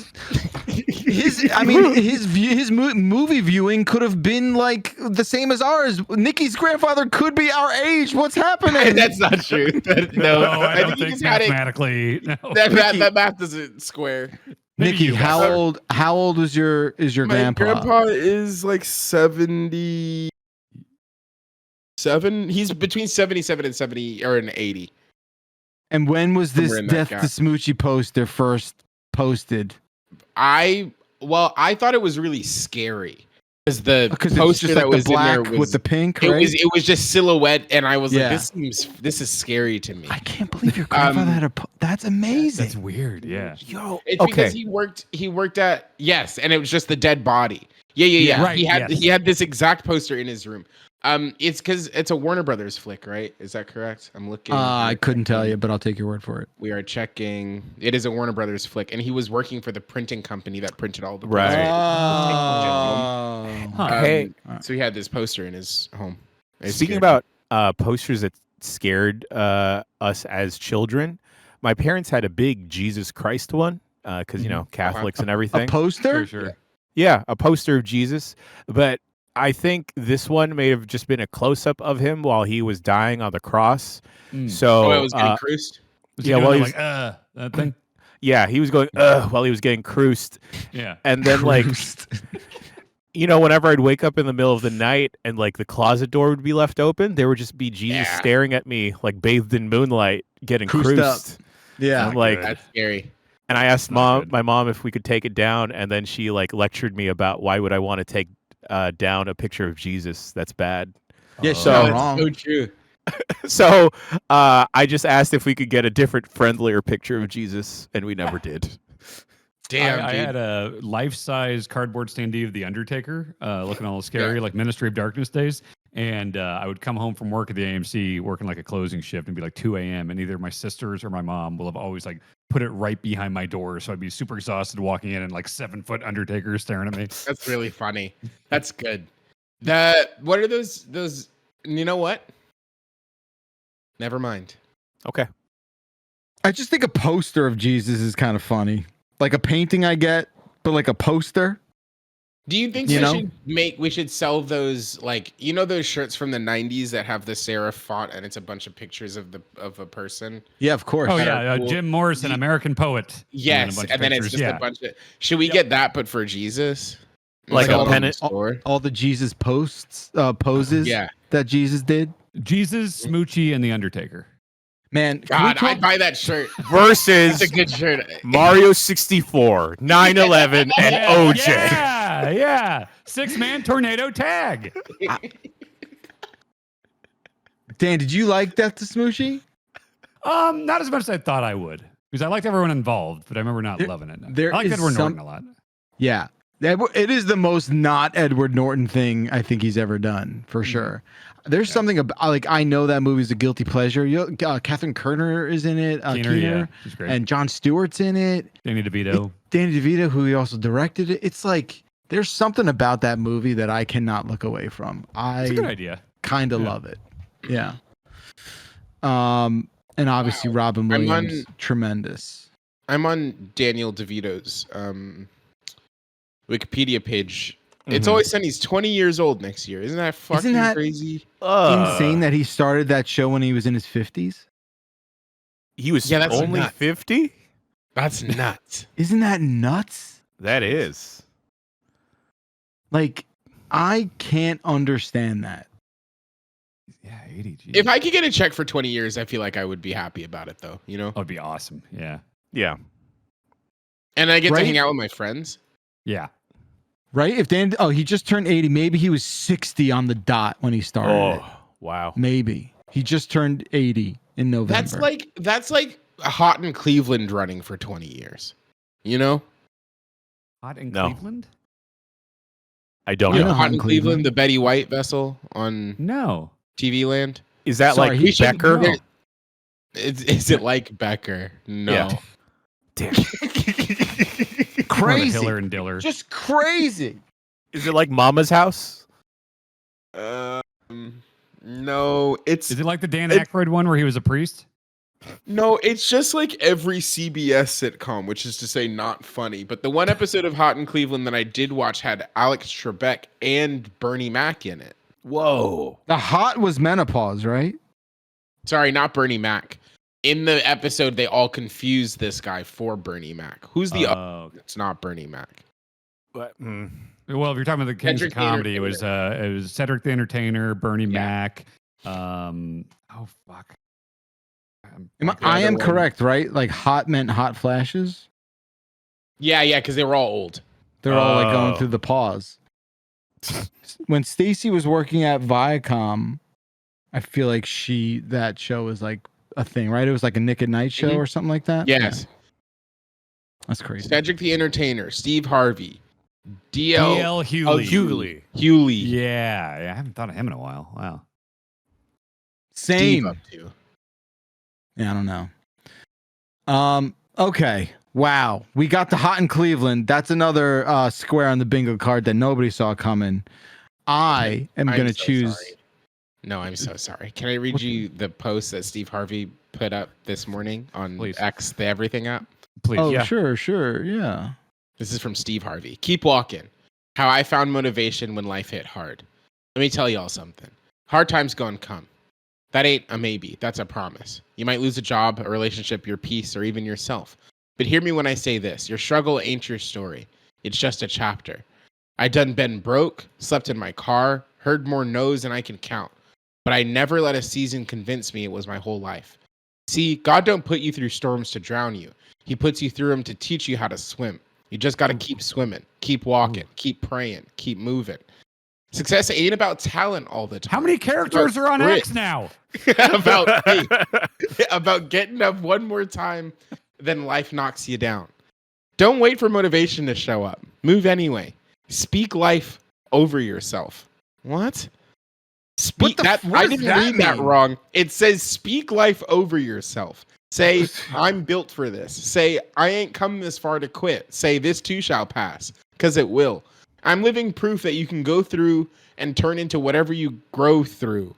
movie viewing could have been like the same as ours. Nikki's grandfather could be our age. What's happening? That's not true. No, I don't he think just had it. mathematically. No. That math doesn't square. Maybe Nikki, you how guys. old is your My grandpa? is like 77. He's between 77 and 70 or an 80. And when was this Somewhere in that Death gap. to Smoochie poster first posted? I thought it was really scary because the Because it's poster just that like was the in there black was with the pink, it right? was just silhouette, and I was Yeah. like, this is scary to me. I can't believe your grandfather had a. That's amazing. That's weird. Yeah. Yo, It's okay. because he worked at and it was just the dead body. Yeah. Right, He had this exact poster in his room. It's because it's a Warner Brothers flick, right? Is that correct? I'm looking. I couldn't tell you, but I'll take your word for it. We are checking. It is a Warner Brothers flick, and he was working for the printing company that printed all the Right. Oh. So he had this poster in his home. Speaking about posters that scared us as children, my parents had a big Jesus Christ one because Catholics and everything. A poster? Sure. Yeah, a poster of Jesus, but I think this one may have just been a close-up of him while he was dying on the cross. So it was getting cruised. Yeah, well, he was like, that thing. Yeah, he was going while he was getting cruised. Yeah, and then whenever I'd wake up in the middle of the night and like the closet door would be left open, there would just be Jesus staring at me like bathed in moonlight, getting cruised. Up. Yeah, I'm like, that's scary. And I asked my mom if we could take it down, and then she like lectured me about why would I want to take down a picture of Jesus? That's bad. Yeah, that's so true. So I just asked if we could get a different, friendlier picture of Jesus, and we never did. Damn, I had a life-size cardboard standee of the Undertaker, looking all scary, like Ministry of Darkness days. And I would come home from work at the AMC, working like a closing shift, and be like 2 a.m. And either my sisters or my mom will have always like put it right behind my door, so I'd be super exhausted walking in, and like 7-foot Undertaker staring at me. That's really funny. That's good. What are those? You know what? Never mind. Okay. I just think a poster of Jesus is kind of funny. Like a painting I get, but like a poster. Do you think we should sell those, like, those shirts from the 90s that have the serif font and it's a bunch of pictures of a person? Yeah, of course. Oh yeah, cool. Jim Morrison, American poet. Yes, and then it's just a bunch of. Should we get that, but for Jesus? Like a pennant? All the Jesus poses that Jesus did? Jesus, Smoochie, and the Undertaker. Man, God, I'd buy that shirt. Versus It's a good shirt. Mario 64, 9/11, and OJ. Yeah. 6-man tornado tag. Dan, did you like Death to Smoochie? Not as much as I thought I would, because I liked everyone involved, but I remember not loving it. I like Edward Norton a lot. Yeah. It is the most not Edward Norton thing I think he's ever done, for sure. There's something about, like, I know that movie's a guilty pleasure. Catherine Kerner is in it. Keener, she's great. and Jon Stewart's in it. Danny DeVito, who he also directed it. It's like, there's something about that movie that I cannot look away from. It's a good idea. Kind of love it. Yeah. And obviously Robin Williams, tremendous. I'm on Daniel DeVito's Wikipedia page. It's always said he's 20 years old next year. Isn't that fucking crazy? Insane that he started that show when he was in his 50s? He was only 50? That's nuts. Isn't that nuts? That is. Like, I can't understand that. Yeah, 80. Geez. If I could get a check for 20 years, I feel like I would be happy about it, though. That'd be awesome. Yeah. Yeah. And I get to hang out with my friends. Yeah. Right? If Dan, he just turned 80. Maybe he was 60 on the dot when he started. Wow. Maybe he just turned 80 in November. That's like Hot in Cleveland running for 20 years. Hot in Cleveland? I don't know. Hot in Cleveland, the Betty White vessel on TV Land. Is that like Becker? No. Is it like Becker? No. Yeah. Damn. Crazy. Hiller and Diller. Just crazy. Is it like Mama's House? No. Is it like the Dan Aykroyd one where he was a priest? No, it's just like every CBS sitcom, which is to say not funny. But the one episode of Hot in Cleveland that I did watch had Alex Trebek and Bernie Mac in it. Whoa. The Hot was menopause, right? Sorry, not Bernie Mac. In the episode, they all confused this guy for Bernie Mac. Who's the other? It's not Bernie Mac. But, Well, if you're talking about the Kings of Comedy, it was Cedric the Entertainer, Bernie Mac. Oh fuck. I am correct, right? Like hot meant hot flashes. Yeah, because they were all old. They're all like going through the pause. When Stacy was working at Viacom, I feel like that show was like a thing, right? It was like a Nick at Night show or something like that. Yes. Yeah. That's crazy. Cedric the Entertainer, Steve Harvey, DL Hughley. Oh, Hughley. Hughley. Yeah, I haven't thought of him in a while. Wow. Same. Steve up to. Yeah, I don't know. Okay. Wow. We got the hot in Cleveland. That's another square on the bingo card that nobody saw coming. I am going to choose. Sorry. No, I'm so sorry. Can I read you the post that Steve Harvey put up this morning on X, the Everything app? Please. Oh, sure. Yeah. This is from Steve Harvey. Keep walking. How I found motivation when life hit hard. Let me tell y'all something. Hard times gonna come. That ain't a maybe. That's a promise. You might lose a job, a relationship, your peace, or even yourself. But hear me when I say this. Your struggle ain't your story. It's just a chapter. I done been broke, slept in my car, heard more no's than I can count. But I never let a season convince me it was my whole life. See, God don't put you through storms to drown you. He puts you through them to teach you how to swim. You just got to keep swimming, keep walking, keep praying, keep moving. Success ain't about talent all the time. How many characters are on X now? about getting up one more time, then life knocks you down. Don't wait for motivation to show up. Move anyway. Speak life over yourself. What? Speak that. I didn't read that wrong. It says speak life over yourself. Say, I'm built for this. Say, I ain't come this far to quit. Say, this too shall pass, because it will. I'm living proof that you can go through and turn into whatever you grow through.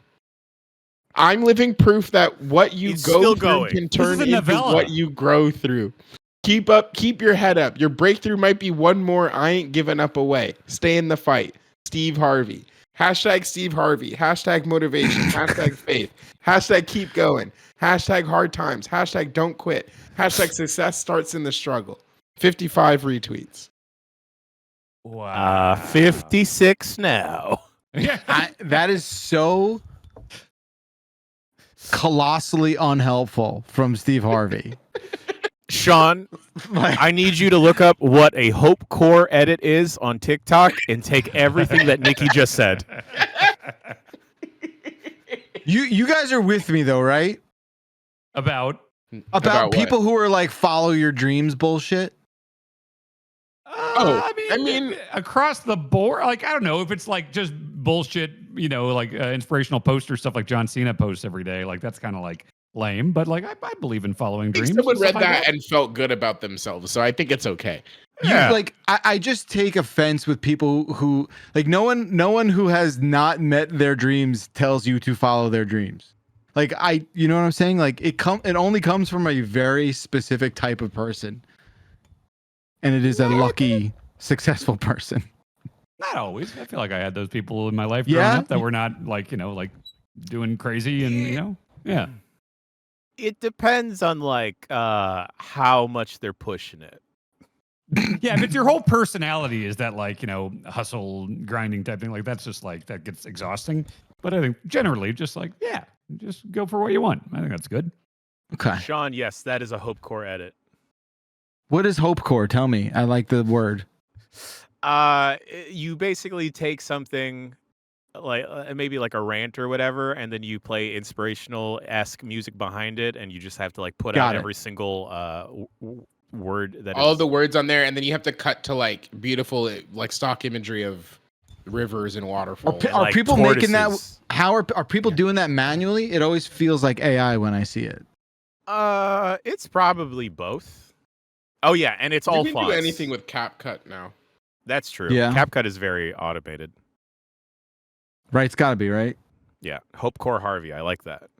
I'm living proof that what you go through can turn into what you grow through. Keep up, keep your head up. Your breakthrough might be one more I ain't giving up away. Stay in the fight. Steve Harvey. Hashtag Steve Harvey. Hashtag motivation. Hashtag faith. Hashtag keep going. Hashtag hard times. Hashtag don't quit. Hashtag success starts in the struggle. 55 retweets. Wow. 56 now. That is so colossally unhelpful from Steve Harvey. Sean, I need you to look up what a Hope Core edit is on TikTok and take everything that Nikki just said. You guys are with me though, right? About people who are like follow your dreams bullshit. I mean, across the board, like, I don't know if it's like just bullshit, you know, like inspirational poster stuff like John Cena posts every day. Like, that's kind of like lame, but like, I believe in following dreams. Someone read that and felt good about themselves, so I think it's okay. Yeah. I just take offense with people who like no one who has not met their dreams tells you to follow their dreams. Like you know what I'm saying? Like it only comes from a very specific type of person. And it is a lucky, successful person. Not always. I feel like I had those people in my life growing up that were not like, you know, like doing crazy and, you know, yeah. It depends on like how much they're pushing it. Yeah, but your whole personality is that like, you know, hustle, grinding type thing. Like that's just like, that gets exhausting. But I think generally just like, yeah, just go for what you want. I think that's good. Okay. Sean, yes, that is a Hope Core edit. What is Hope Core? Tell me. I like the word. You basically take something like maybe like a rant or whatever, and then you play inspirational-esque music behind it, and you just have to like put out every single word that all the words on there, and then you have to cut to like beautiful like stock imagery of rivers and waterfalls. Are like people tortoises. making that? How are people doing that manually? It always feels like AI when I see it. It's probably both. Oh yeah, and it's all fonts. You can do anything with CapCut now. That's true. Yeah. CapCut is very automated. Right, it's got to be, right? Yeah. Hope Core Harvey. I like that.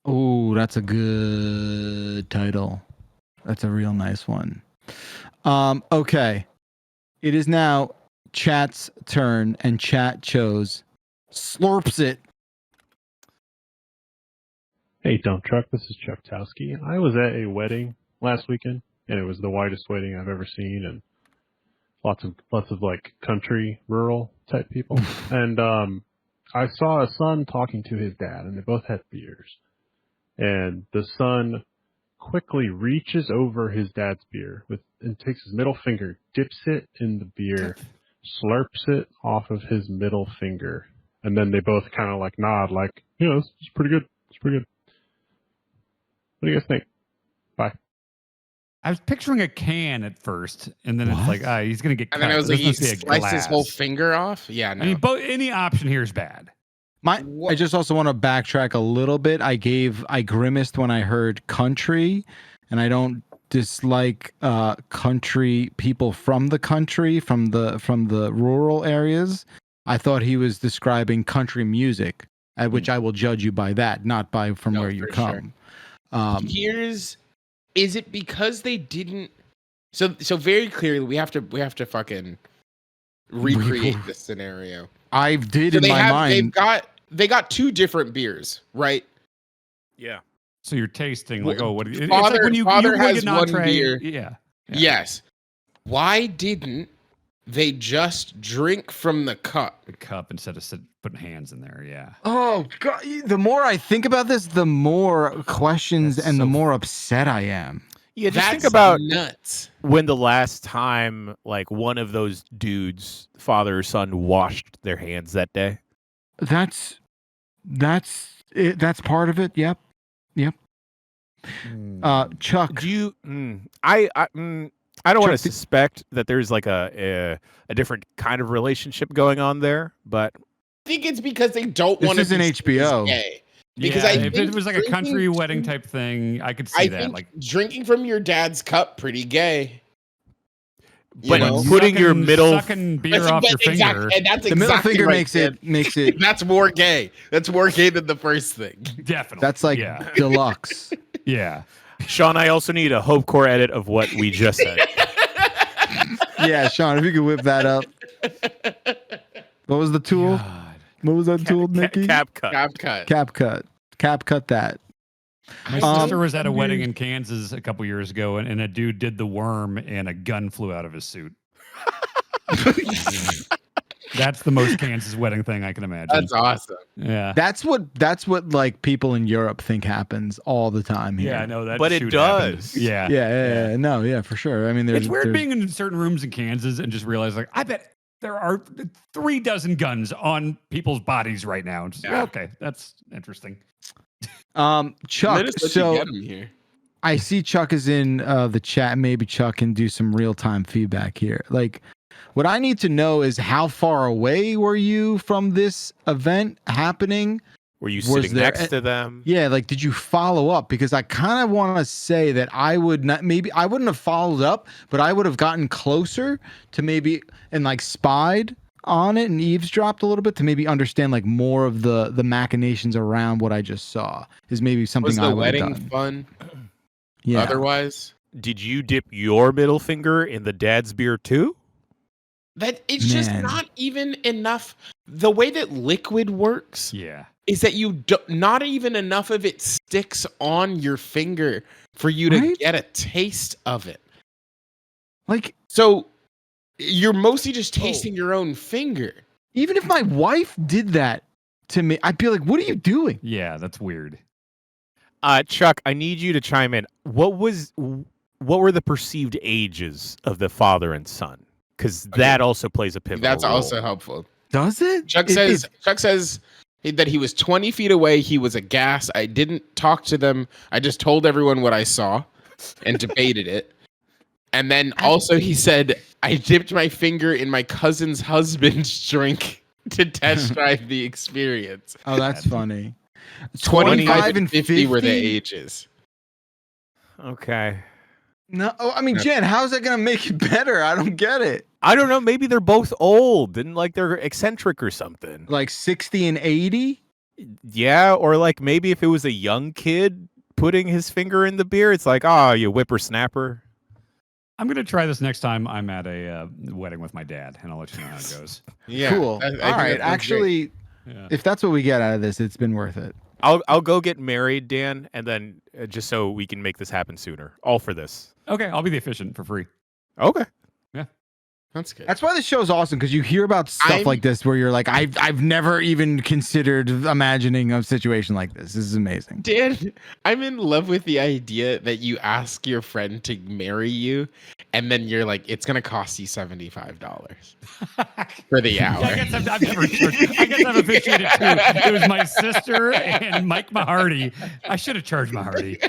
Oh, that's a good title. That's a real nice one. Okay. It is now chat's turn, and chat chose Slurps It. Hey, Dump Truck. This is Chuck Towski. I was at a wedding last weekend, and it was the whitest wedding I've ever seen, and lots of like country, rural type people. And I saw a son talking to his dad, and they both had beers. And the son quickly reaches over his dad's beer and takes his middle finger, dips it in the beer, slurps it off of his middle finger, and then they both kind of like nod, like, you know, it's pretty good. It's pretty good. What do you guys think? Bye. I was picturing a can at first, and then it's like, he's gonna get cut. And then I was like, This he must be a sliced his whole glass. finger off. Yeah, no. I mean, any option here is bad. I just also want to backtrack a little bit. I grimaced when I heard country, and I don't dislike country people from the country, from the rural areas. I thought he was describing country music, at which I will judge you by that, not by from where you come. Sure. Is it because they didn't? So very clearly, we have to fucking recreate this scenario. I did in my mind. They got two different beers, right? Yeah. So you're tasting like, what? Father, it's like when you has an one entree. beer. Yeah. Yes. Why didn't they just drink from the cup? The cup instead of putting hands in there. Yeah. Oh God! The more I think about this, the more questions the more upset I am. Yeah, just think about nuts. When the last time, like, one of those dudes, father or son, washed their hands that day. That's it. That's part of it. Yep. Chuck, do you? I don't want to suspect that there's like a different kind of relationship going on there, but I think it's because they don't want to. This is an HBO. Gay. Because if it was like a country wedding type thing, I could see that. Like drinking from your dad's cup, pretty gay. But putting your sucking beer off your finger, and that's the middle finger makes it. That's more gay. That's more gay than the first thing. Definitely. That's like deluxe. Yeah. Sean, I also need a Hope Core edit of what we just said. Yeah, Sean, if you could whip that up. What was the tool? God. What was that tool, Nikki? Cap cut. Cap cut that. My sister was at a wedding in Kansas a couple years ago, and a dude did the worm, and a gun flew out of his suit. That's the most Kansas wedding thing I can imagine. That's awesome. Yeah. That's what like people in Europe think happens all the time here. Yeah, I know that. But it does. Happened. Yeah. No, yeah, for sure. I mean, it's weird being in certain rooms in Kansas and just realize, like, I bet there are 36 guns on people's bodies right now. Just, okay, that's interesting. Chuck, so here. I see Chuck is in the chat. Maybe Chuck can do some real-time feedback here. Like, what I need to know is how far away were you from this event happening? Were you sitting next to them? Yeah, like, did you follow up? Because I kind of want to say that I wouldn't have followed up, but I would have gotten closer to maybe and like spied on it and eavesdropped a little bit to maybe understand like more of the machinations around what I just saw is maybe something I would have done. Was the wedding fun? Yeah. Otherwise, did you dip your middle finger in the dad's beer too? That it's just not even enough. The way that liquid works, is that not even enough of it sticks on your finger for you to get a taste of it. Like, so you're mostly just tasting your own finger. Even if my wife did that to me, I'd be like, "What are you doing?" Yeah, that's weird. Chuck, I need you to chime in. What were the perceived ages of the father and son? Because that also plays a pivotal That's role. also helpful. Does it? Chuck says that he was 20 feet away. He was aghast. I didn't talk to them. I just told everyone what I saw and debated it. And then also he said, I dipped my finger in my cousin's husband's drink to test drive the experience. Oh, that's funny. 25 and 50 were the ages. Okay. No, I mean, Jen, how's that going to make it better? I don't get it. I don't know. Maybe they're both old and like they're eccentric or something. Like 60 and 80? Yeah, or like maybe if it was a young kid putting his finger in the beer, it's like, oh, you whippersnapper. I'm going to try this next time I'm at a wedding with my dad, and I'll let you know how it goes. Yeah. Cool. All right. Actually, if that's what we get out of this, it's been worth it. I'll go get married, Dan, and then just so we can make this happen sooner. All for this. Okay, I'll be the officiant for free. Okay. Yeah. That's good. That's why this show is awesome, because you hear about stuff like this where you're like, I've never even considered imagining a situation like this. This is amazing. Dan, I'm in love with the idea that you ask your friend to marry you, and then you're like, it's gonna cost you $75 for the hour. I guess I've never charged. I guess I've officiated too. It was my sister and Mike Mahardy. I should have charged Mahardy.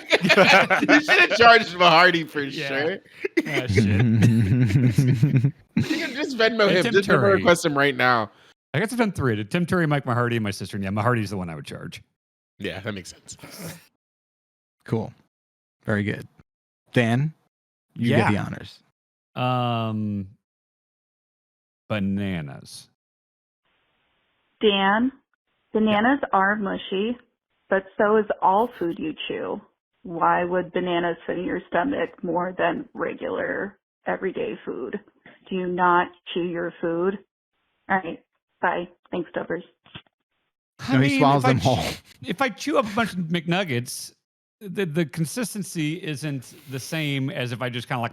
You should have charged Mahardy for sure. Ah, shit. You can just Venmo And him. Tim Just Venmo Curry. request him right now. I guess I've done 3. Tim Curry, Mike Mahardy, and my sister. And yeah, Mahardy's the one I would charge. Yeah, that makes sense. Cool. Very good. Dan, you get the honors. Bananas. Dan, bananas are mushy, but so is all food you chew. Why would bananas fit in your stomach more than regular everyday food? Do you not chew your food? All right. Bye. Thanks, Dopers. He swallows them whole. If I chew up a bunch of McNuggets, the consistency isn't the same as if I just kind of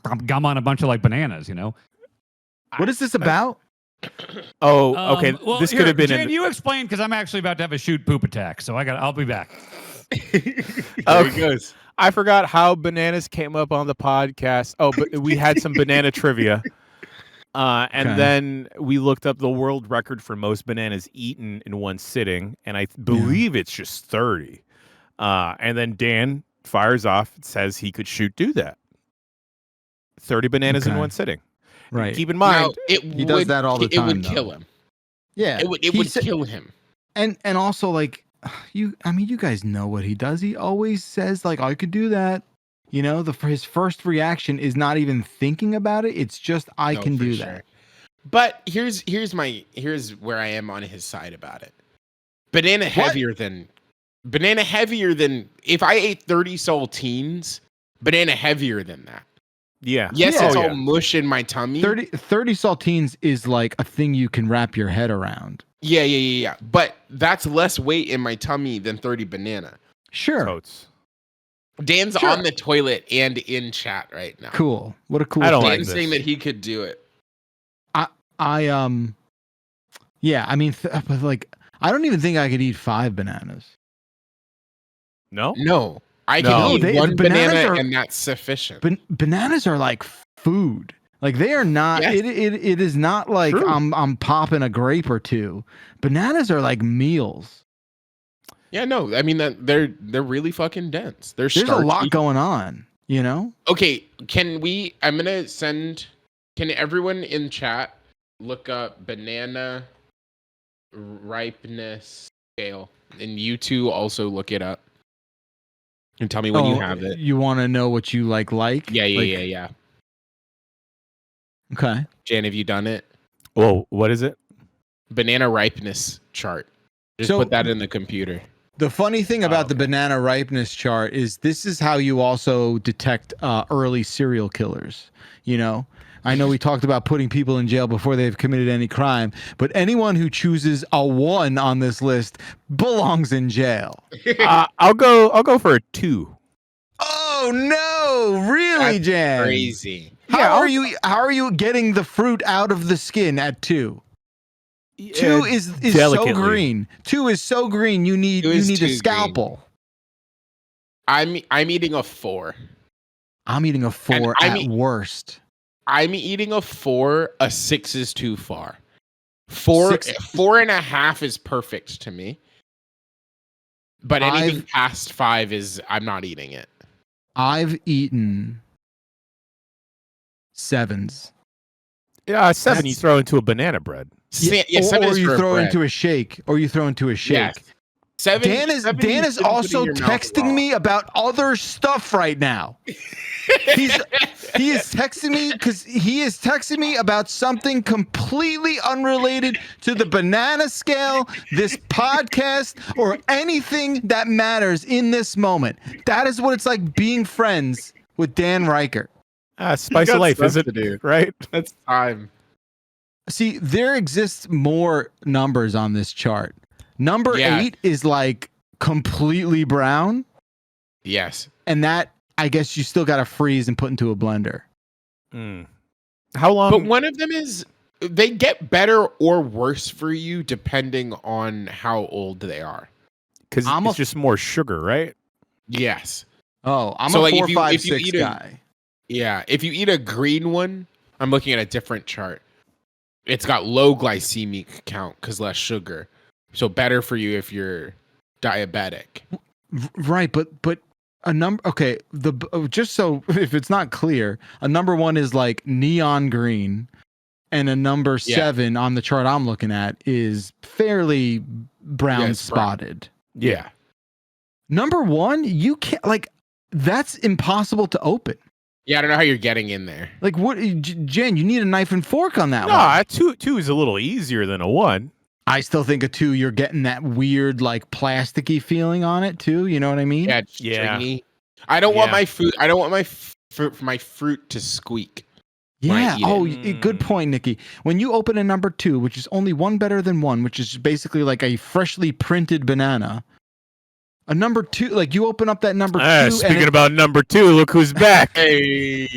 like gum on a bunch of like bananas, you know? What is this about? Oh, okay. Well, this here, could have been. Jan, you explain, because I'm actually about to have a shoot poop attack, so I'll be back. There he goes. I forgot how bananas came up on the podcast. Oh, but we had some banana trivia. And then we looked up the world record for most bananas eaten in one sitting, and I believe it's just 30. And then Dan fires off, says he could do that. 30 bananas in one sitting. Right. Keep in mind, he does that all the time. It would kill him. Yeah. It would kill him. And also, like, you guys know what he does. He always says, like, I could do that. You know, his first reaction is not even thinking about it. It's just, I can do that. But here's where I am on his side about it. Banana heavier than if I ate 30 saltines, banana heavier than that. Yeah. Yes, it's all mush in my tummy. 30 saltines is like a thing you can wrap your head around. Yeah. But that's less weight in my tummy than 30 banana. Sure. Totes. Dan's on the toilet and in chat right now. Cool. What a cool I don't thing. like Dan's this. saying that he could do it. Yeah, I mean, but like, I don't even think I could eat 5 bananas. No? No. I can eat one banana and that's sufficient. Bananas are like food. Like, they are not, it is not like I'm popping a grape or two. Bananas are like meals. Yeah, no, I mean that they're really fucking dense. There's a lot going on, you know? Okay, can everyone in chat look up banana ripeness scale? And you two also look it up. And tell me when you have it. You want to know what you like? Yeah. Okay. Jan, have you done it? Whoa, what is it? Banana ripeness chart. Just put that in the computer. The funny thing about the banana ripeness chart is this is how you also detect early serial killers. You know, I know we talked about putting people in jail before they've committed any crime, but anyone who chooses a 1 on this list belongs in jail. I'll go for a 2. Oh no! Really, That's Jan? crazy. How are you getting the fruit out of the skin at 2? 2 is so green. 2 is so green. You need a scalpel. Green. I'm eating a 4. I'm eating a 4 at worst. I'm eating a 4. A 6 is too far. 4.5 is perfect to me. But anything past 5 is I'm not eating it. I've eaten 7s. Yeah, 7 you throw into a banana bread. Or you throw into a shake. Yes. 7, Dan is also texting me about other stuff right now. He is texting me about something completely unrelated to the banana scale, this podcast, or anything that matters in this moment. That is what it's like being friends with Dan Reichert. Spice of life, is it? Right? That's time. See, there exists more numbers on this chart. Number 8 is like completely brown. Yes. And that, I guess you still got to freeze and put into a blender. How long? But one of them is they get better or worse for you depending on how old they are. Because it's just more sugar, right? Yes. Oh, I'm so a like 4, if you 5, if you 6 eat guy. if you eat a green one, I'm looking at a different chart. It's got low glycemic count because less sugar, so better for you if you're diabetic. Right, but a number. Okay, just so if it's not clear, a number 1 is like neon green, and a number 7 on the chart I'm looking at is fairly brown spotted. Yeah. Number 1, you can't that's impossible to open. Yeah, I don't know how you're getting in there. Like what, Jen? You need a knife and fork on that one. No, two is a little easier than a 1. I still think a 2, you're getting that weird like plasticky feeling on it too. You know what I mean? Yeah, stringy. I don't want my food. I don't want my fruit to squeak. Yeah. Oh, good point, Nikki. When you open a number 2, which is only one better than 1, which is basically like a freshly printed banana. A number 2, like you open up that number 2. Speaking about number 2, look who's back. Hey,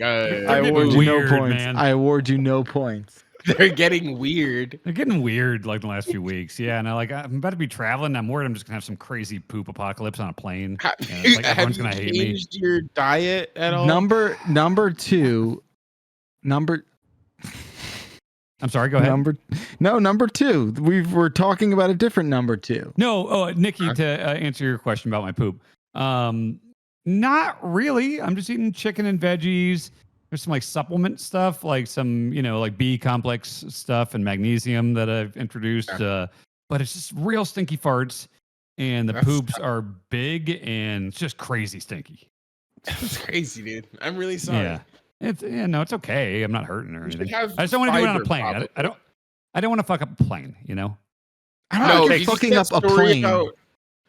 I award you no points. I award you no points. They're getting weird. They're getting weird like the last few weeks. Yeah, and I'm about to be traveling. I'm worried I'm just gonna have some crazy poop apocalypse on a plane. It's like everyone's gonna hate me. Have you changed your diet at all? Number 2. I'm sorry. Go ahead. Number 2. We're talking about a different number 2. No, Nikki, to answer your question about my poop. Not really. I'm just eating chicken and veggies. There's some like supplement stuff, like some, like B complex stuff and magnesium that I've introduced. But it's just real stinky farts, and the poops are big and it's just crazy stinky. That's crazy, dude. I'm really sorry. Yeah. It's okay. I'm not hurting or anything. I have just don't want to do it on a fiber, plane. probably. I don't want to fuck up a plane, I don't No, like did you see fucking that up a story plane.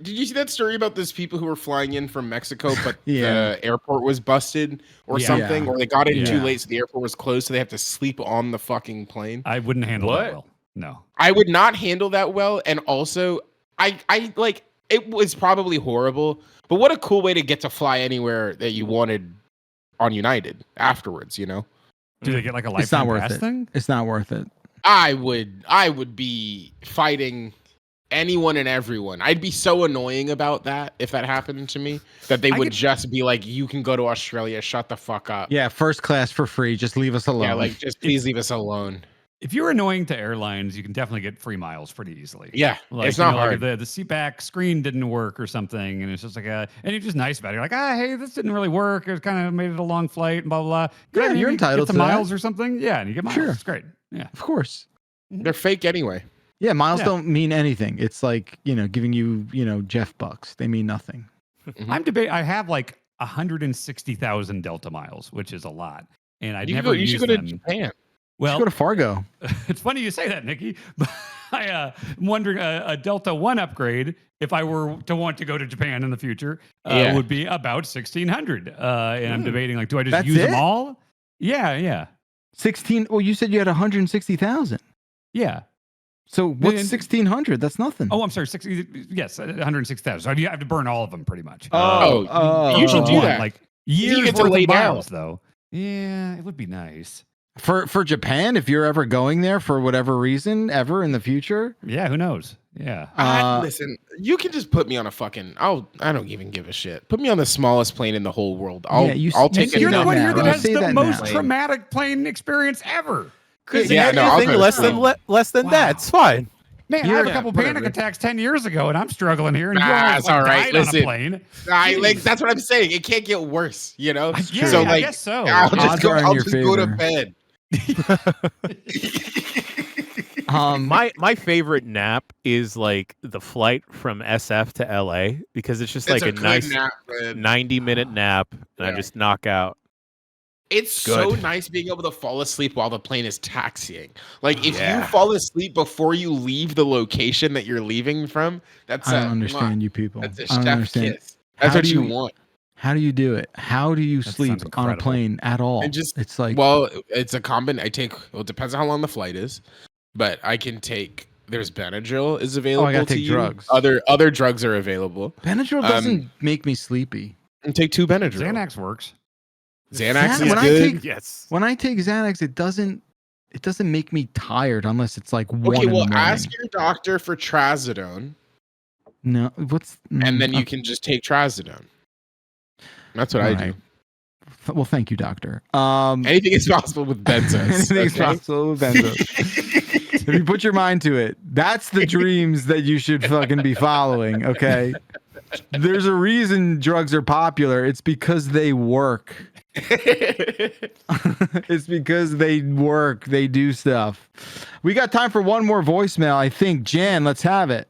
Did you see that story about those people who were flying in from Mexico, but the airport was busted or something, or they got in too late, so the airport was closed, so they have to sleep on the fucking plane? I wouldn't handle that well. No, I would not handle that well, and also, I like it was probably horrible, but what a cool way to get to fly anywhere that you wanted on United afterwards, Do they get like a It's not lifetime worth pass it. thing? It's not worth it. I would be fighting anyone and everyone. I'd be so annoying about that if that happened to me, that they would just be like, you can go to Australia, shut the fuck up. Yeah, first class for free. Just leave us alone. Yeah, like just please leave us alone. If you're annoying to airlines, you can definitely get free miles pretty easily. Yeah, like, it's not hard. Like if the seat back screen didn't work or something, and it's just like and you're just nice about it. You're like, hey, this didn't really work. It kind of made it a long flight and blah blah blah. Yeah, you're entitled to to miles that. or something. Yeah, and you get miles. Sure. It's great. Yeah, of course. They're fake anyway. Yeah, miles don't mean anything. It's like, giving you, Jeff bucks. They mean nothing. I'm debating. I have like 160,000 Delta miles, which is a lot, and I never You should go to Japan. Well, go to Fargo. It's funny you say that, Nikki. But I'm wondering a Delta 1 upgrade, if I were to want to go to Japan in the future, would be about 1,600. And I'm debating, like, do I just use them all? Yeah. 16. Well, you said you had 160,000. Yeah. So what's 1,600? That's nothing. Oh, I'm sorry. 160,000. So you have to burn all of them pretty much. You should do that. Like years worth of miles, though. Yeah, it would be nice. For Japan, if you're ever going there for whatever reason, ever in the future. Yeah, who knows? Yeah. Listen, you can just put me on a fucking. I don't even give a shit. Put me on the smallest plane in the whole world. I'll take it. You're the one here that has the most now. traumatic plane experience ever. Anything less than that, it's fine. Man, I had a couple panic attacks 10 years ago, and I'm struggling here. And that's all right. Listen, on a plane. That's what I'm saying. It can't get worse, Yeah, so I guess so. I'll just go to bed. My favorite nap is like the flight from SF to LA, because it's just like a nice 90-minute nap, and I just knock out. It's so nice being able to fall asleep while the plane is taxiing. Like if you fall asleep before you leave the location that you're leaving from, I don't understand you people. That's a I don't chef understand. kiss. That's what you want. How do you do it? How do you sleep on a plane at all? It's like, well, it's a combination. It depends on how long the flight is, but I can take. There's Benadryl is available. I gotta to take you. drugs. Other drugs are available. Benadryl doesn't make me sleepy. And take 2 Benadryl. Xanax works. Xanax is when good. Yes. When I take Xanax, it doesn't make me tired unless it's like 1 Okay, in the well, morning. ask your doctor for trazodone, No, and then you can just take trazodone. That's what I do. Well, thank you, doctor. Anything is possible with benzos. Anything is okay? possible with benzos. If you put your mind to it, that's the dreams that you should fucking be following. Okay. There's a reason drugs are popular. It's because they work. It's because they work. They do stuff. We got time for one more voicemail, I think. Jan, let's have it.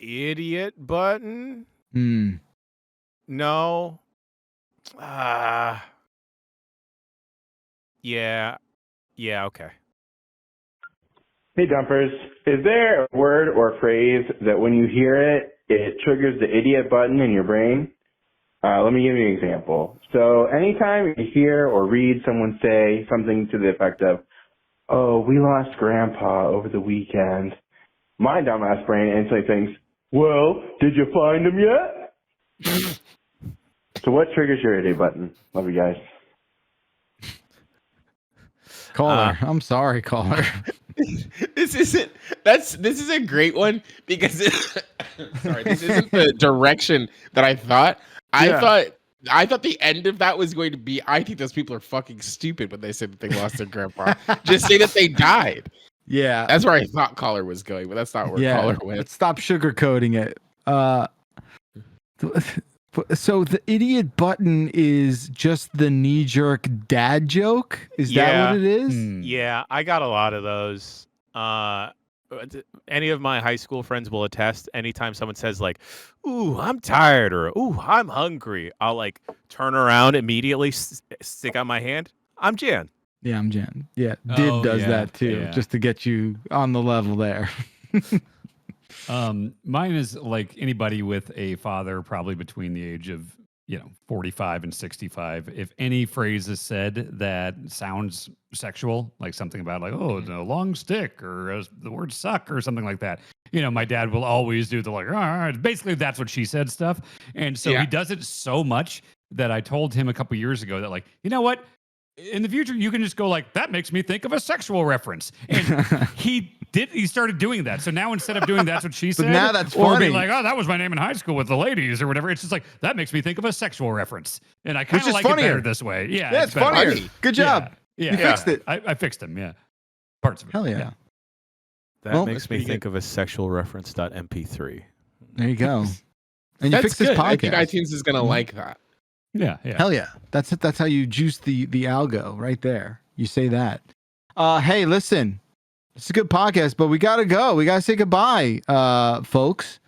Idiot button? No. Yeah. Yeah, okay. Hey, Dumpers. Is there a word or phrase that when you hear it, it triggers the idiot button in your brain? Let me give you an example. So anytime you hear or read someone say something to the effect of, "Oh, we lost Grandpa over the weekend," my dumbass brain instantly thinks, "Well, did you find him yet?" So what triggers your idiot button? Love you guys. Caller. I'm sorry, caller. This is a great one because sorry, this isn't the direction that I thought. I thought the end of that was going to be, I think those people are fucking stupid when they say that they lost their grandpa. Just say that they died. Yeah. That's where I thought caller was going, but that's not where caller went. Let's stop sugarcoating it. So the idiot button is just the knee-jerk dad joke? Is that what it is? Yeah, I got a lot of those. Any of my high school friends will attest. Anytime someone says like, "Ooh, I'm tired," or "Ooh, I'm hungry," I'll like turn around immediately, stick out my hand. I'm Jan. Yeah, I'm Jan. Yeah, Dib does that too, just to get you on the level there. Mine is like anybody with a father, probably between the age of 45 and 65. If any phrase is said that sounds sexual, like something about like, "Oh, a long stick," or the word "suck," or something like that, my dad will always do the like, basically that's what she said stuff. And so he does it so much that I told him a couple years ago that like, you know what? In the future, you can just go like, "That makes me think of a sexual reference." And he started doing that. So now instead of doing "That's what she said," But now that's or funny. being like, "Oh, that was my name in high school with the ladies," or whatever, it's just like, "That makes me think of a sexual reference." And I kind of like funnier. it better this way. Yeah, Yeah, it's better. funnier. Good job. Yeah. You fixed it. I fixed them. Yeah, parts of it. Hell yeah. That makes me think of a sexual reference.mp3. There you go. And you That's fixed this good. podcast. I think iTunes is gonna like that. Yeah. Hell yeah. That's it. That's how you juice the algo right there. You say that. Hey, listen. It's a good podcast, but we gotta go. We gotta say goodbye, folks.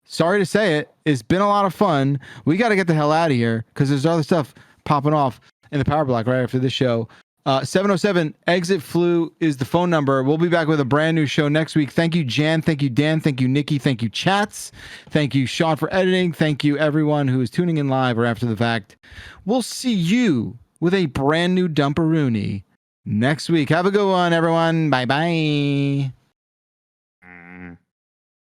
Sorry to say it. It's been a lot of fun. We gotta get the hell out of here because there's other stuff popping off in the power block right after this show. 707 exit flu is the phone number. We'll be back with a brand new show next week. Thank you, Jan. Thank you, Dan. Thank you, Nikki. Thank you, Chats. Thank you, Sean, for editing. Thank you, everyone who is tuning in live or after the fact. We'll see you with a brand new Dumperoony next week. Have a good one, everyone. Bye-bye.